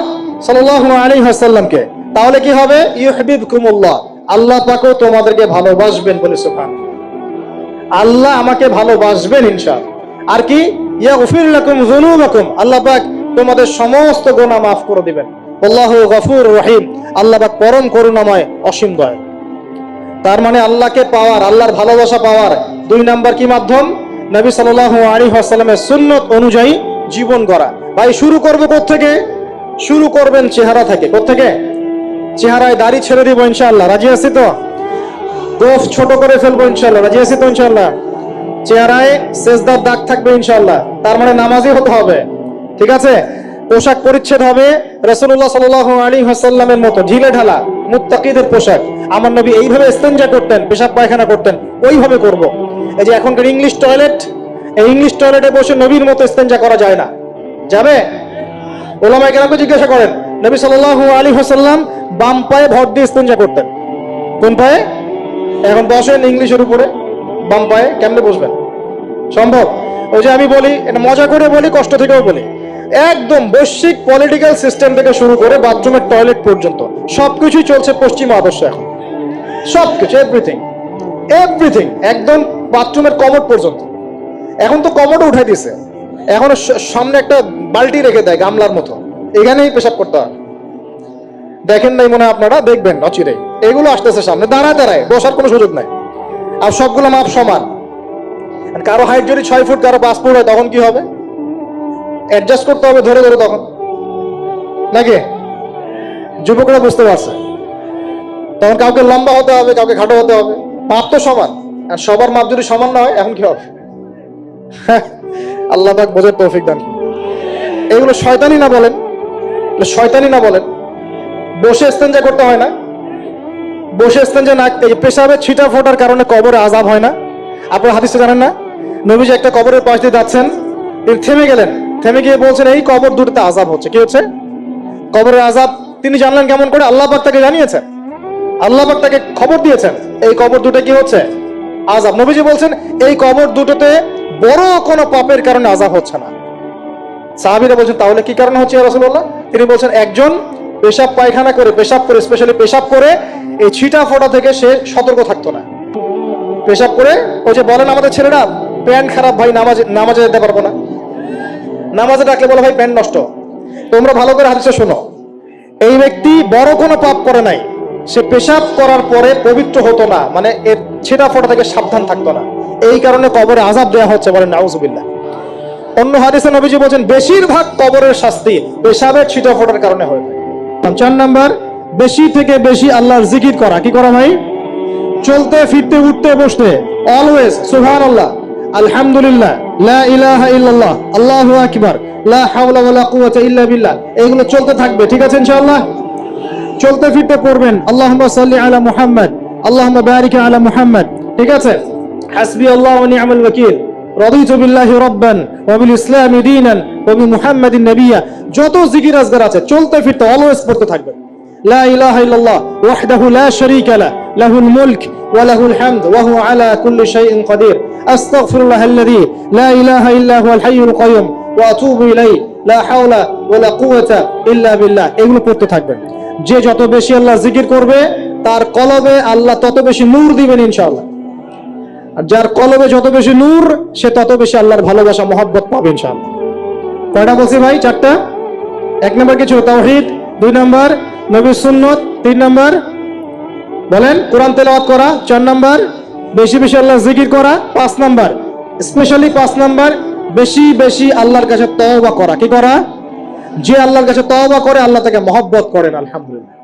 সাল্লাল্লাহু আলাইহি ওয়াসাল্লামকে। তাহলে কি হবে? ইউহিব্বুকুমুল্লাহ, আল্লাহ পাকও তোমাদেরকে ভালোবাসবেন। বলে সুবহানাল্লাহ, আল্লাহ আমাকে ভালোবাসবেন ইনশাআল্লাহ। আর কি? ইয়াগফির লাকুম যুনুবাকুম, আল্লাহ পাক তোমাদের সমস্ত গুনাহ মাফ করে দিবেন। আল্লাহু গফুরুর রহিম, আল্লাহ পাক পরম করুণাময়, অসীম দয়ালু। তার মানে আল্লাহকে পাওয়ার, আল্লাহর ভালোবাসা পাওয়ার দুই নাম্বার কি মাধ্যম? নবী সাল্লাল্লাহু আলাইহি ওয়াসাল্লামের সুন্নাত অনুযায়ী জীবন গড়া। ভাই শুরু করব কোত্থেকে? শুরু করবেন চেহারা থেকে। কোত্থেকে? চেহারায় দাড়ি ছেড়ে দিব ইনশাআল্লাহ। রাজি আছি তো? গোফ ছোট করে ফেলবো ইনশাআল্লাহ। রাজি আছি তো ইনশাআল্লাহ? চেহারায় সেজদার দাগ থাকবে ইনশাআল্লাহ। তার মানে নামাজি হতে হবে, ঠিক আছে? পোশাক পরিচ্ছদ হবে রাসূলুল্লাহ সাল্লাল্লাহু আলাইহি ওয়াসাল্লামের মতো ঢিলে ঢালা মুত্তাকিদের পোশাক। আমার নবী এইভাবে ইস্তেনজা করতেন, পেশাব পায়খানা করতেন, ওইভাবে করব। এই যে এখনকার ইংলিশ টয়লেট, এই ইংলিশ টয়লেটে বসে নবীর মতো ইস্তেনজা করা যায় না। যাবে? ওলামায়ে কেরামকে জিজ্ঞাসা করেন, নবী সাল্লাল্লাহু আলাইহি ওয়াসাল্লাম বাম পায়ে ভর দিয়ে ইস্তেঞ্জা করতেন। কোন পায়ে? এখন বসেন ইংলিশের উপরে, বাম পায়ে কেমনে বসবেন? সম্ভব? ওই যে আমি বলি, এটা মজা করে বলি, কষ্ট থেকেও বলি, একদম বৈশ্বিক পলিটিক্যাল সিস্টেম থেকে শুরু করে বাথরুমের টয়লেট পর্যন্ত সবকিছুই চলছে পশ্চিমা আদর্শ। এখন সবকিছু, এভরিথিং এভরিথিং, একদম বাথরুমের কমোড পর্যন্ত। এখন তো কমোডও উঠাই দিছে, এখন সামনে একটা বালতি রেখে দেয় গামলার মতো, এখানেই পেশাব করতে হয়। দেখেন নাই মনে হয় আপনারা, দেখবেন অচিরেই এগুলো আসতেছে সামনে, দাঁড়ায় দাঁড়ায় বসার কোনো সুযোগ নাই। আর সবগুলো মাপ সমান। কারো হাইট যদি 6 ফুট, কারো 5 ফুট হয়, তখন কি হবে? অ্যাডজাস্ট করতে হবে ধরে ধরে তখন, নাকি? যুবকরা বুঝতে পারছে, তখন কাউকে লম্বা হতে হবে, কাউকে খাটো হতে হবে, মাপ তো সমান। আর সবার মাপ যদি সমান না হয়, এখন কি হবে? আল্লাহ পাক বোঝার তৌফিক দান। এগুলো শয়তানি না বলেন? শয়তানি না বলেন? বসে ইস্তেঞ্জা করতে হয় না? বসে ইস্তেঞ্জা না, পেশাবের ছিটা ফোটার কারণে কবরে আযাব হয় না? আপনারা হাদিসে জানেন না? নবীজি একটা কবরের পাশ দিয়ে যাচ্ছেন, তিনি থেমে গেলেন, থেমে গিয়ে বলছেন, এই কবর দুটোতে আযাব হচ্ছে। কি হচ্ছে? কবরের আযাব। তিনি জানলেন কেমন করে? আল্লাহ পাক তাকে জানিয়েছেন, আল্লাহ পাক তাকে খবর দিয়েছেন, এই কবর দুটো কি হচ্ছে? আযাব। নবীজি বলছেন, এই কবর দুটোতে বড় কোনো পাপের কারণে আযাব হচ্ছে না। সাহাবীরা বলছেন, তাহলে কি কারণে হচ্ছে ইয়া রাসূলুল্লাহ? তিনি বলছেন, একজন পেশাব পায়খানা করে, পেশাব করে, স্পেশালি পেশাব করে এই ছিটা ফোটা থেকে সে সতর্ক থাকতো না। পেশাব করে, ওই যে বলেন আমাদের ছেলেরা, প্যান্ট খারাপ ভাই, নামাজে যেতে পারবো না, নামাজে ডাকলে বলে ভাই প্যান্ট নষ্ট। তোমরা ভালো করে হাদিসে শোনো, এই ব্যক্তি বড় কোনো পাপ করে নাই, সে পেশাব করার পরে পবিত্র হতো না, মানে এর ছিটা ফোটা থেকে সাবধান থাকতো না, এই কারণে কবরে আযাব দেওয়া হচ্ছে, বলেন নাউজুবিল্লাহ। অন্য হাদিসে নবীজি বলেন, বেশিরভাগ কবরের শাস্তি পেশাবের ছিটা ফোটার কারণে হয়ে থাকে। 4 নাম্বার, বেশি থেকে বেশি আল্লাহর জিকির করা। কি করা ভাই? চলতে ফিরতে উঠতে বসতে অলওয়েজ সুবহানাল্লাহ, আলহামদুলিল্লাহ, লা ইলাহা ইল্লাল্লাহ, আল্লাহু আকবার, লা হাওলা ওয়ালা কুওয়াতা ইল্লা বিল্লাহ, এগুলো চলতে থাকবে। ঠিক আছে ইনশাআল্লাহ? চলতে ফিরতে পড়বেন আল্লাহুম্মা সাল্লি আলা মুহাম্মদ, আল্লাহুম্মা বারিক আলা মুহাম্মদ। ঠিক আছে? হাসবি আল্লাহ ওয়া নি'মাল ওয়াকিল, রাদিতু বিল্লাহি রাব্বান ওয়া বিল ইসলামি দীনান ওয়া বি মুহাম্মাদিন নাবিয়্যা। যত জিকির আজগার আছে চলতে ফিরতে অলওয়েজ পড়তে থাকবেন। লা ইলাহা ইল্লাল্লাহ ওয়াহদাহু লা শারীকা লাহ, লাহুল মুলক ওয়া লাহুল হামদ ওয়া হুয়া আলা কুল্লি শাইইন কাদির। আস্তাগফিরুল্লাহাল্লাযী লা ইলাহা ইল্লা হুয়াল হাইয়ুল কাইয়ুম ওয়া আতুবু ইলাইহি, লা হাওলা ওয়া লা কুওয়াতা ইল্লা বিল্লাহ। এগুলো পড়তে থাকবেন। যে যত বেশি আল্লাহ জিকির করবে, তার কলবে আল্লাহ তত বেশি নূর দিবেন ইনশাআল্লাহ। আর যার কলবে যত বেশি নূর, সে তত বেশি আল্লাহর ভালোবাসা মহব্বত পাবে ইনশাআল্লাহ। কয়টা বলছি ভাই? 4টা। 1 নাম্বার কিছু তাওহীদ, 2 নাম্বার নবীর সুন্নাত, 3 নাম্বার বলেন কোরআন তেলাওয়াত করা, 4 নাম্বার বেশি বেশি আল্লাহর জিকির করা, 5 নাম্বার স্পেশালি 5 নাম্বার বেশি বেশি আল্লাহর কাছে তওবা করা। কি করা? যে আল্লাহর কাছে তওবা করে, আল্লাহ তাকে মহব্বত করেন। আলহামদুলিল্লাহ,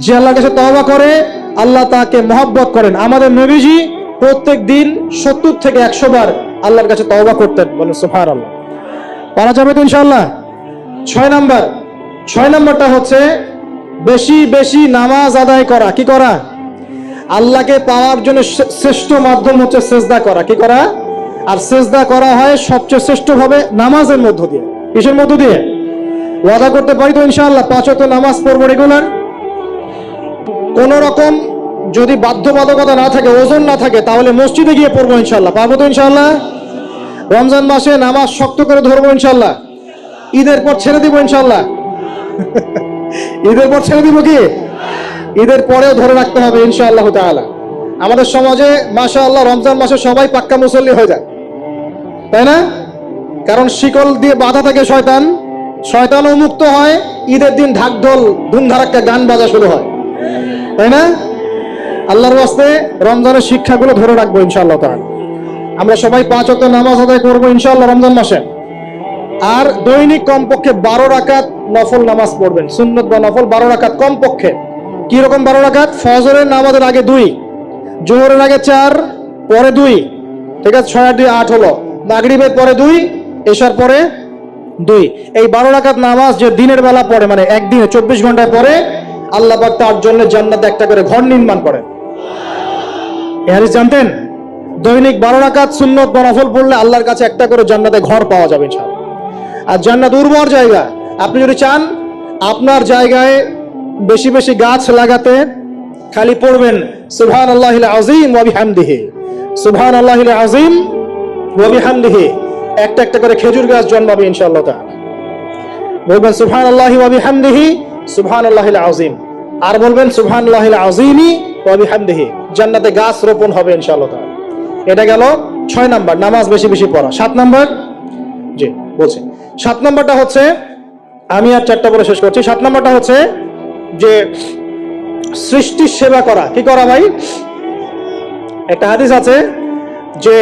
যে আল্লাহর কাছে তওবা করে, আল্লাহ তাকে মহব্বত করেন। আমাদের নবীজি প্রত্যেক দিন 70 থেকে 100 বার আল্লাহর কাছে তওবা করতেন। বলেন সুবহানাল্লাহ। পারা যাবে তো ইনশাআল্লাহ? 6 নাম্বারটা হচ্ছে বেশি বেশি নামাজ আদায় করা। কি করা? আল্লাহকে পাওয়ার জন্য শ্রেষ্ঠ মাধ্যম হচ্ছে সেজদা করা। কি করা? আর সেজদা করা হয় সবচেয়ে শ্রেষ্ঠ ভাবে নামাজের মধ্য দিয়ে। কিসের মধ্য দিয়ে? ওয়াদা করতে পারি তো ইনশাআল্লাহ 5 ওয়াক্ত নামাজ পড়বো রেগুলার। কোন রকম যদি বাধ্যবাধকতা না থাকে, ওজন না থাকে, তাহলে মসজিদে গিয়ে পড়বো ইনশাআল্লাহ। পারবো তো ইনশাআল্লাহ? রমজান মাসে নামাজ শক্ত করে ধরবো ইনশাআল্লাহ। ঈদের পর ছেড়ে দিব ইনশাআল্লাহ। ঈদের পর ছেড়ে দিব কি? ঈদের পরেও ধরে রাখতে হবে ইনশাআল্লাহ তাআলা। আমাদের সমাজে মাশাআল্লাহ রমজান মাসে সবাই পাক্কা মুসল্লি হয়ে যায়, তাই না? কারণ শিকল দিয়ে বাঁধা থাকে শয়তান, শয়তানও মুক্ত হয়। ঈদের দিন ঢাক ঢোল ধুমধারাক্কা গান বাজা শুরু হয়, তাই না? আল্লাহর ওয়াস্তে রমজানের শিক্ষাগুলো ধরে রাখবো ইনশাআল্লাহ তাআলা। আমরা সবাই 5 ওয়াক্ত নামাজ আদায় করবো ইনশাআল্লাহ রমজান মাসে। আর দৈনিক কমপক্ষে 12 রাকাত নফল নামাজ পড়বেন, সুন্নত বা নফল 12 রাকাত কমপক্ষে। কি রকম 12 রাকাত? ফজরের নামাজের আগে 2, জোহরের আগে 4, পরে 2। ঠিক আছে? 6 আর 2 8 হলো। মাগরিবের পরে 2, এশার পরে 2। এই 12 রাকাত নামাজ যে দিনের বেলা পড়ে, মানে একদিনে 24 ঘন্টায় পড়ে, আল্লাহ পাক তার জন্য জান্নাতে একটা করে ঘর নির্মাণ করেন। এই হাদিস জানতেন? দৈনিক 12 রাকাত সুন্নত বা নফল পড়লে আল্লাহর কাছে একটা করে জান্নাতে ঘর পাওয়া যাবে ইনশাআল্লাহ। আর জান্নাত উর্বর জায়গা, আপনি যদি চান আপনার জায়গায় বেশি বেশি গাছ লাগাতে, খালি পড়বেন সুবহানাল্লাহিল আযীম ওয়া বিহামদিহি, সুবহানাল্লাহিল আযীম ওয়া বিহামদিহি, একটা একটা করে খেজুর গাছ জন্মাবে ইনশাআল্লাহ তাআলা। বলবেন সুবহানাল্লাহি ওয়া বিহামদিহি সুবহানাল্লাহিল আযীম, আর বলবেন সুবহানাল্লাহিল আযীমি ওয়া বিহামদিহি, জান্নাতে গাছ রোপণ হবে ইনশাআল্লাহ তাআলা। এটা গেল 6 নাম্বার, নামাজ বেশি বেশি পড়া। 7 নাম্বার, জি বলছি, 7 নাম্বারটা হচ্ছে, আমি আর 4টা বলে শেষ করছি। 7 নাম্বারটা হচ্ছে যে সৃষ্টির সেবা করা। কি করা ভাই? একটা হাদিস আছে যে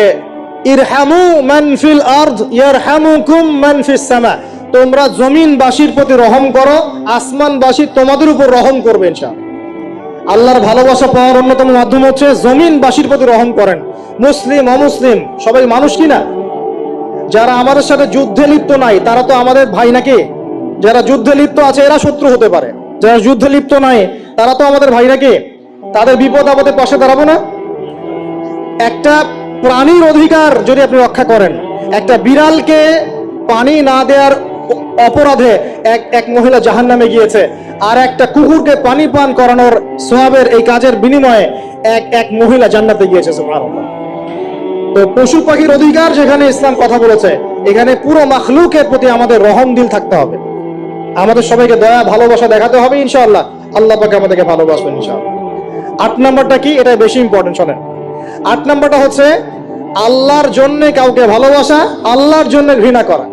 ইরহামু মান ফিল আরদ ইয়ারহামুকুম মান ফিস সামা, তোমরা জমিনবাসীর প্রতি রহম করো, আসমানবাসী তোমাদের উপর রহম করবে ইনশাআল্লাহ। আল্লাহর ভালোবাসা পাওয়ার অন্যতম মাধ্যম হচ্ছে জমিনবাসীর প্রতি রহম করেন। মুসলিম অমুসলিম সবাই মানুষ কিনা? যারা আমাদের সাথে যুদ্ধে লিপ্ত নাই তারা তো আমাদের ভাই নাকি? যারা যুদ্ধে লিপ্ত আছে এরা শত্রু হতে পারে, যারা যুদ্ধে লিপ্ত নাই তারা তো আমাদের ভাই নাকি? তাদের বিপদ আপদে পাশে দাঁড়াবো না? একটা প্রাণীর অধিকার যদি আপনি রক্ষা করেন, একটা বিড়ালকে পানি না দেওয়ার অপরাধে এক মহিলা জাহান্নামে গিয়েছে, আর একটা কুকুরকে পানি পান করানোর সওয়াবের এই কাজের বিনিময়ে এক মহিলা জান্নাতে গিয়েছে। সুবহানাল্লাহ। তো পশু পাখির অধিকার যেখানে ইসলাম কথা বলেছে, এখানে পুরো মাখলুকের প্রতি আমাদের রহম দিল থাকতে হবে, আমাদের সবাইকে দয়া ভালোবাসা দেখাতে হবে ইনশাআল্লাহ। আল্লাহ পাক আমাদেরকে ভালোবাসবেন ইনশাআল্লাহ। 8 নাম্বারটা কি? এটা বেশি ইম্পর্টেন্ট, শোনেন। 8 নাম্বারটা হচ্ছে আল্লাহর জন্য কাউকে ভালোবাসা, আল্লাহর জন্য ঘৃণা করা।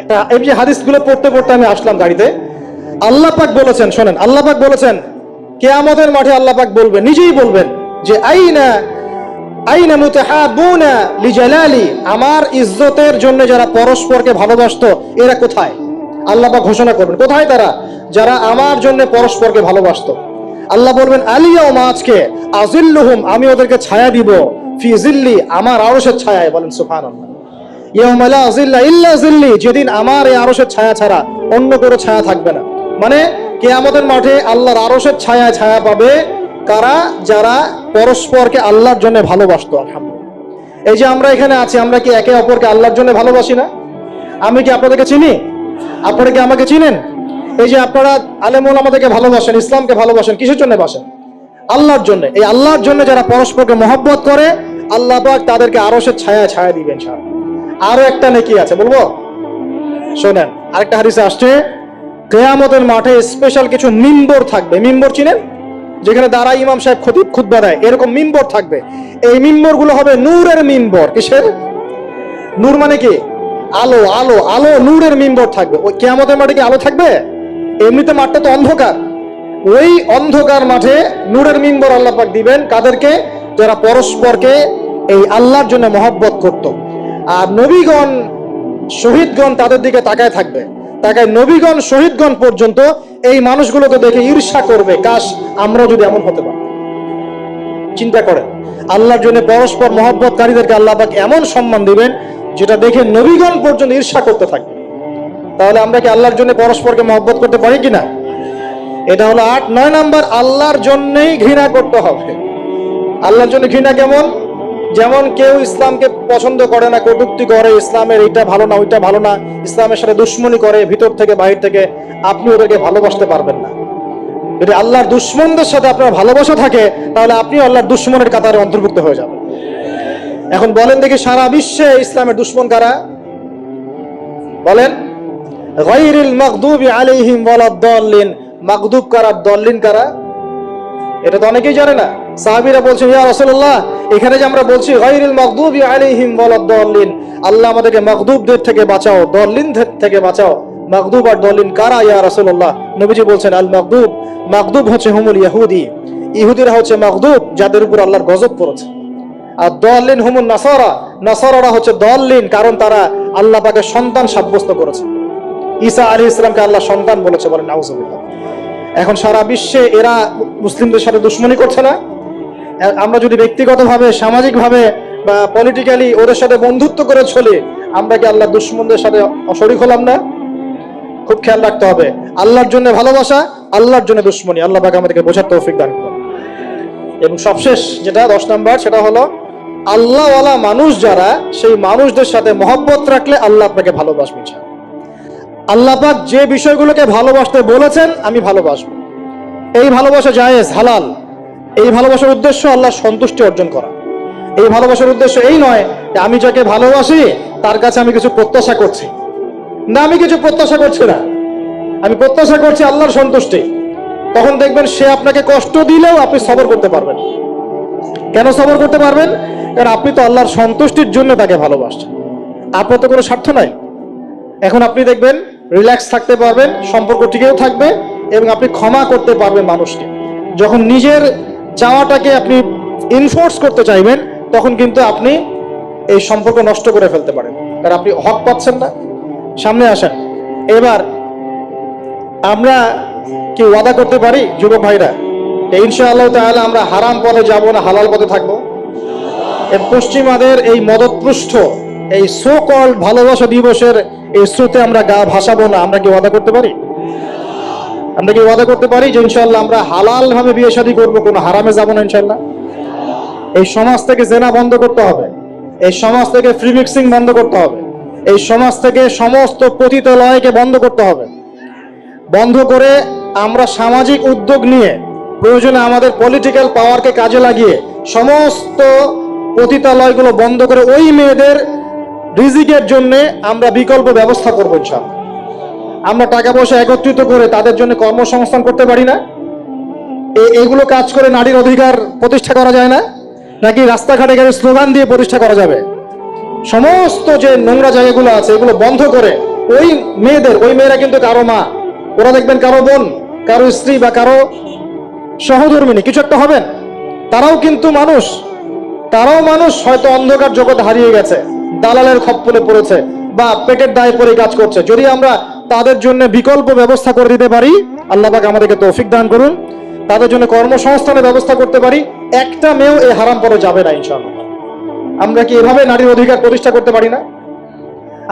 একটা এই যে হাদিসগুলো পড়তে পড়তে আমি আসলাম গাড়িতে, আল্লাহ পাক বলেছেন, শোনেন, আল্লাহ পাক বলেছেন কিয়ামতের মাঠে আল্লাহ পাক বলবেন, নিজেই বলবেন যে আইনা মুতাহাবুনা লিজালালি, আমার ইজ্জতের জন্য যারা পরস্পরকে ভালোবাসতো এরা কোথায়? আল্লাহ পাক ঘোষণা করবেন কোথায় তারা, যারা আমার জন্য পরস্পরকে ভালোবাসতো। আল্লাহ বলবেন আলিয়াউমা, আজকে, আজিল্লুহুম, আমি ওদেরকে ছায়া দিব, ফি জিল্লি, আমার আরশের ছায়ায়। বলেন সুবহানাল্লাহ। ইয়াউমা লা জিল্লা ইল্লা জিল্লি, যেদিন আমার এই আরশের ছায়া ছাড়া অন্য কোনো ছায়া থাকবে না। মানে কিয়ামতের মাঠে আল্লাহর আরশের ছায়া ছায়া পাবে কারা? যারা পরস্পরকে আল্লাহর জন্য ভালোবাসতো। আলহামদুলিল্লাহ। এই যে আমরা এখানে আছি, আমরা কি একে অপরকে আল্লাহর জন্য ভালোবাসি না? আমি কি আপনাদেরকে চিনি? আপনারা কি আমাকে চিনেন? এই যে আপনারা আলেমুল আমাদেরকে ভালোবাসেন, ইসলামকে ভালোবাসেন, কিসের জন্য বাসেন? আল্লাহর জন্য। এই আল্লাহর জন্য যারা পরস্পরকে মহব্বত করে, আল্লাহ পাক তাদেরকে আরশের ছায়া ছায়া দিবেন। আরো একটা নেকি আছে, বলবো? শোনেন, আরেকটা হাদিসে আসছে কিয়ামতের মাঠে স্পেশাল কিছু মিম্বর থাকবে। মিম্বর চিনেন? যেখানে দাঁড়ায় ইমাম সাহেব খুতবা দেয়, এরকম মিম্বর থাকবে। এই মিম্বর গুলো হবে নূরের মিম্বর। কিসের? নূর মানে কি? আলো, আলো, আলো, নূরের মিম্বর থাকবে। ওই কিয়ামতের মাঠে কি আলো থাকবে? এমনিতে মাঠটা তো অন্ধকার। ওই অন্ধকার মাঠে নূরের মিম্বর আল্লাহ পাক দিবেন কাদেরকে? যারা পরস্পরকে এই আল্লাহর জন্য মহব্বত করত। আর নবীগণ, শহীদগণ তাদের দিকে তাকায় থাকবে, তাকায় নবীগণ, শহীদগণ পর্যন্ত এই মানুষগুলোকে দেখে ঈর্ষা করবে, কাশ আমরা যদি এমন হতে পারি। চিন্তা করেন, আল্লাহর জন্য পরস্পর মহব্বতকারীদেরকে আল্লাহ পাক এমন সম্মান দিবেন যেটা দেখে নবীগণ পর্যন্ত ঈর্ষা করতে থাকবে। তাহলে আমরা কি আল্লাহর জন্য পরস্পরকে মহব্বত করতে পারি কিনা? এটা হলো 8। 9 নাম্বার, আল্লাহর জন্যই ঘৃণা করতে হবে। আল্লাহর জন্য ঘৃণা কেমন? যেমন কেউ ইসলামকে পছন্দ করে না, কটূক্তি করে, ইসলামের এইটা ভালো না, ওইটা ভালো না, ইসলামের সাথে দুশ্মনী করে ভিতর থেকে বাহির থেকে, আপনি ওদেরকে ভালোবাসতে পারবেন না। যদি আল্লাহর দুশ্মনদের সাথে আপনার ভালোবাসা থাকে, তাহলে আপনি আল্লাহর দুশ্মনের কাতারে অন্তর্ভুক্ত হয়ে যাবেন। এখন বলেন দেখি, সারা বিশ্বে ইসলামের দুশ্মন কারা? বলেন। গায়রিল মাগদুবি আলাইহিম ওয়ালাদ-দাল্লিন, মাগদুব কারা, দল্লিন কারা? এটা তো অনেকেই জানে না। সাহাবীরা বলছেন, ইয়া রাসূলুল্লাহ, এখানে যে আমরা বলছি গায়রিল মাগদুবি আলাইহিম ওয়ালাদ-দাল্লিন, আল্লাহ আমাদেরকে মাগদুবদের থেকে বাঁচাও, দল্লিনদের থেকে বাঁচাও। মাগদুব আর দল্লিন কারা ইয়া রাসূলুল্লাহ? নবীজি বলছেন, আল মাগদুব, মাগদুব হচ্ছে হুমুল ইহুদি, ইহুদিরা হচ্ছে মাগদুব, যাদের উপর আল্লাহর গজব পড়েছে। আর দল্লিন হুমুন নাসারা, নাসারারা হচ্ছে দল্লিন, কারণ তারা আল্লাহ পাকের সন্তান সাব্যস্ত করেছে। ঈসা আলাইহিস সালামকে আল্লাহ সন্তান বলেছে। বলেন নাউজুবিল্লাহ। এখন সারা বিশ্বে এরা মুসলিমদের সাথে দুশ্মনী করছে না? আমরা যদি ব্যক্তিগতভাবে, সামাজিকভাবে বা পলিটিক্যালি ওদের সাথে বন্ধুত্ব করে চলি, আমরা কি আল্লাহ দুশ্মনদের সাথে শরীক হলাম না? খুব খেয়াল রাখতে হবে। আল্লাহর জন্য ভালোবাসা, আল্লাহর জন্য দুশ্মনী। আল্লাহ পাক আমাদেরকে বোঝার তৌফিক দান করুন। এবং সবশেষ যেটা 10 নাম্বার, সেটা হলো আল্লাহওয়ালা মানুষ যারা, সেই মানুষদের সাথে মহব্বত রাখলে আল্লাহ আপনাকে ভালোবাসবে। আল্লাহ পাক যে বিষয়গুলোকে ভালোবাসতে বলেছেন আমি ভালোবাসবো, এই ভালোবাসা জায়েজ, হালাল। এই ভালোবাসার উদ্দেশ্য আল্লাহর সন্তুষ্টি অর্জন করা। এই ভালোবাসার উদ্দেশ্য এই নয় যে আমি যাকে ভালোবাসি তার কাছে আমি কিছু প্রত্যাশা করছি। না, আমি কিছু প্রত্যাশা করছি না, আমি প্রত্যাশা করছি আল্লাহর সন্তুষ্টি। তখন দেখবেন সে আপনাকে কষ্ট দিলেও আপনি সবর করতে পারবেন। কেন সবর করতে পারবেন? কারণ আপনি তো আল্লাহর সন্তুষ্টির জন্য তাকে ভালোবাসছেন, আপনার তো কোনো স্বার্থ নাই। এখন আপনি দেখবেন রিল্যাক্স থাকতে পারবেন, সম্পর্ক টিকেও থাকবে এবং আপনি ক্ষমা করতে পারবেন মানুষকে। যখন নিজের চাওয়াটাকে আপনি ইনফোর্স করতে চাইবেন তখন কিন্তু আপনি এই সম্পর্ক নষ্ট করে ফেলতে পারেন, কারণ আপনি হক পাচ্ছেন না। সামনে আসেন। এবার আমরা কি ওয়াদা করতে পারি যুবক ভাইরা ইনশাআল্লাহ তাআলা আমরা হারাম পথে যাব না, হালাল পথে থাকবো? পশ্চিমাদের এই মদতপুষ্ট এই সো কল্ড ভালোবাসা দিবসের এই স্রোতে আমরা গা ভাসাবো না। আমরা কি ওয়াদা করতে পারি? আমরা কি ওয়াদা করতে পারি যে ইনশাআল্লাহ আমরা হালাল ভাবে বিয়ে শাদী করবো, কোনো হারামে যাব না ইনশাআল্লাহ? এই সমাজ থেকে জেনা বন্ধ করতে হবে, এই সমাজ থেকে ফ্রি মিক্সিং বন্ধ করতে হবে, এই সমাজ থেকে সমস্ত পতিতালয়কে বন্ধ করতে হবে। বন্ধ করে আমরা সামাজিক উদ্যোগ নিয়ে প্রয়োজনে আমাদের পলিটিক্যাল পাওয়ারকে কাজে লাগিয়ে সমস্ত পতিতালয়গুলো বন্ধ করে ওই মেয়েদের রিজিকের জন্য আমরা বিকল্প ব্যবস্থা করবো ইনশাআল্লাহ। আমরা টাকা পয়সা একত্রিত করে তাদের জন্য কর্মসংস্থান করতে পারি না? এইগুলো কাজ করে নারীর অধিকার প্রতিষ্ঠা করা যায় না? নাকি রাস্তাঘাটে গেলে স্লোগান দিয়ে প্রতিষ্ঠা করা যাবে? সমস্ত যে নোংরা জায়গাগুলো আছে এগুলো বন্ধ করে ওই মেয়েরা কিন্তু কারো মা, ওরা দেখবেন কারো বোন, কারো স্ত্রী বা কারো সহধর্মিনী কিছু একটা হবেন। তারাও কিন্তু মানুষ, তারাও মানুষ, হয়তো অন্ধকার জগৎ হারিয়ে গেছে, দালালের খপ্পরে পড়েছে বা পেটের দায়ে পড়ে কাজ করছে। যদি আমরা তাদের জন্য বিকল্প ব্যবস্থা করে দিতে পারি, আল্লাহ পাক আমাদেরকে তৌফিক দান করুন, তাদের জন্য কর্মসংস্থানের ব্যবস্থা করতে পারি, একটা মেয়েও এই হারাম পথে যাবে না ইনশাআল্লাহ। আমরা কি এভাবে নারীর অধিকার প্রতিষ্ঠা করতে পারি না?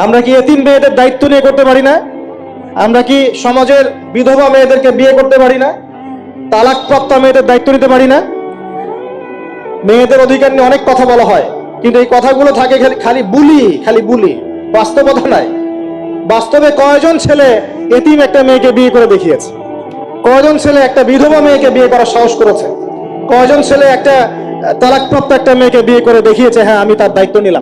আমরা কি এতিম মেয়েদের দায়িত্ব নিয়ে করতে পারি না? আমরা কি সমাজের বিধবা মেয়েদেরকে বিয়ে করতে পারি না? তালাকপ্রাপ্ত মেয়েদের দায়িত্ব নিতে পারি না? মেয়েদের অধিকার নিয়ে অনেক কথা বলা হয়, কিন্তু এই কথাগুলো থাকে খালি বুলি, বাস্তবতা নাই। বাস্তবে কয়জন ছেলে এতিম একটা মেয়েকে বিয়ে করে দেখিয়েছে? কয়জন ছেলে একটা বিধবা মেয়েকে বিয়ে করার সাহস করেছে? কয়জন ছেলে একটা তালাকপ্রাপ্ত একটা মেয়েকে বিয়ে করে দেখিয়েছে হ্যাঁ আমি তার দায়িত্ব নিলাম?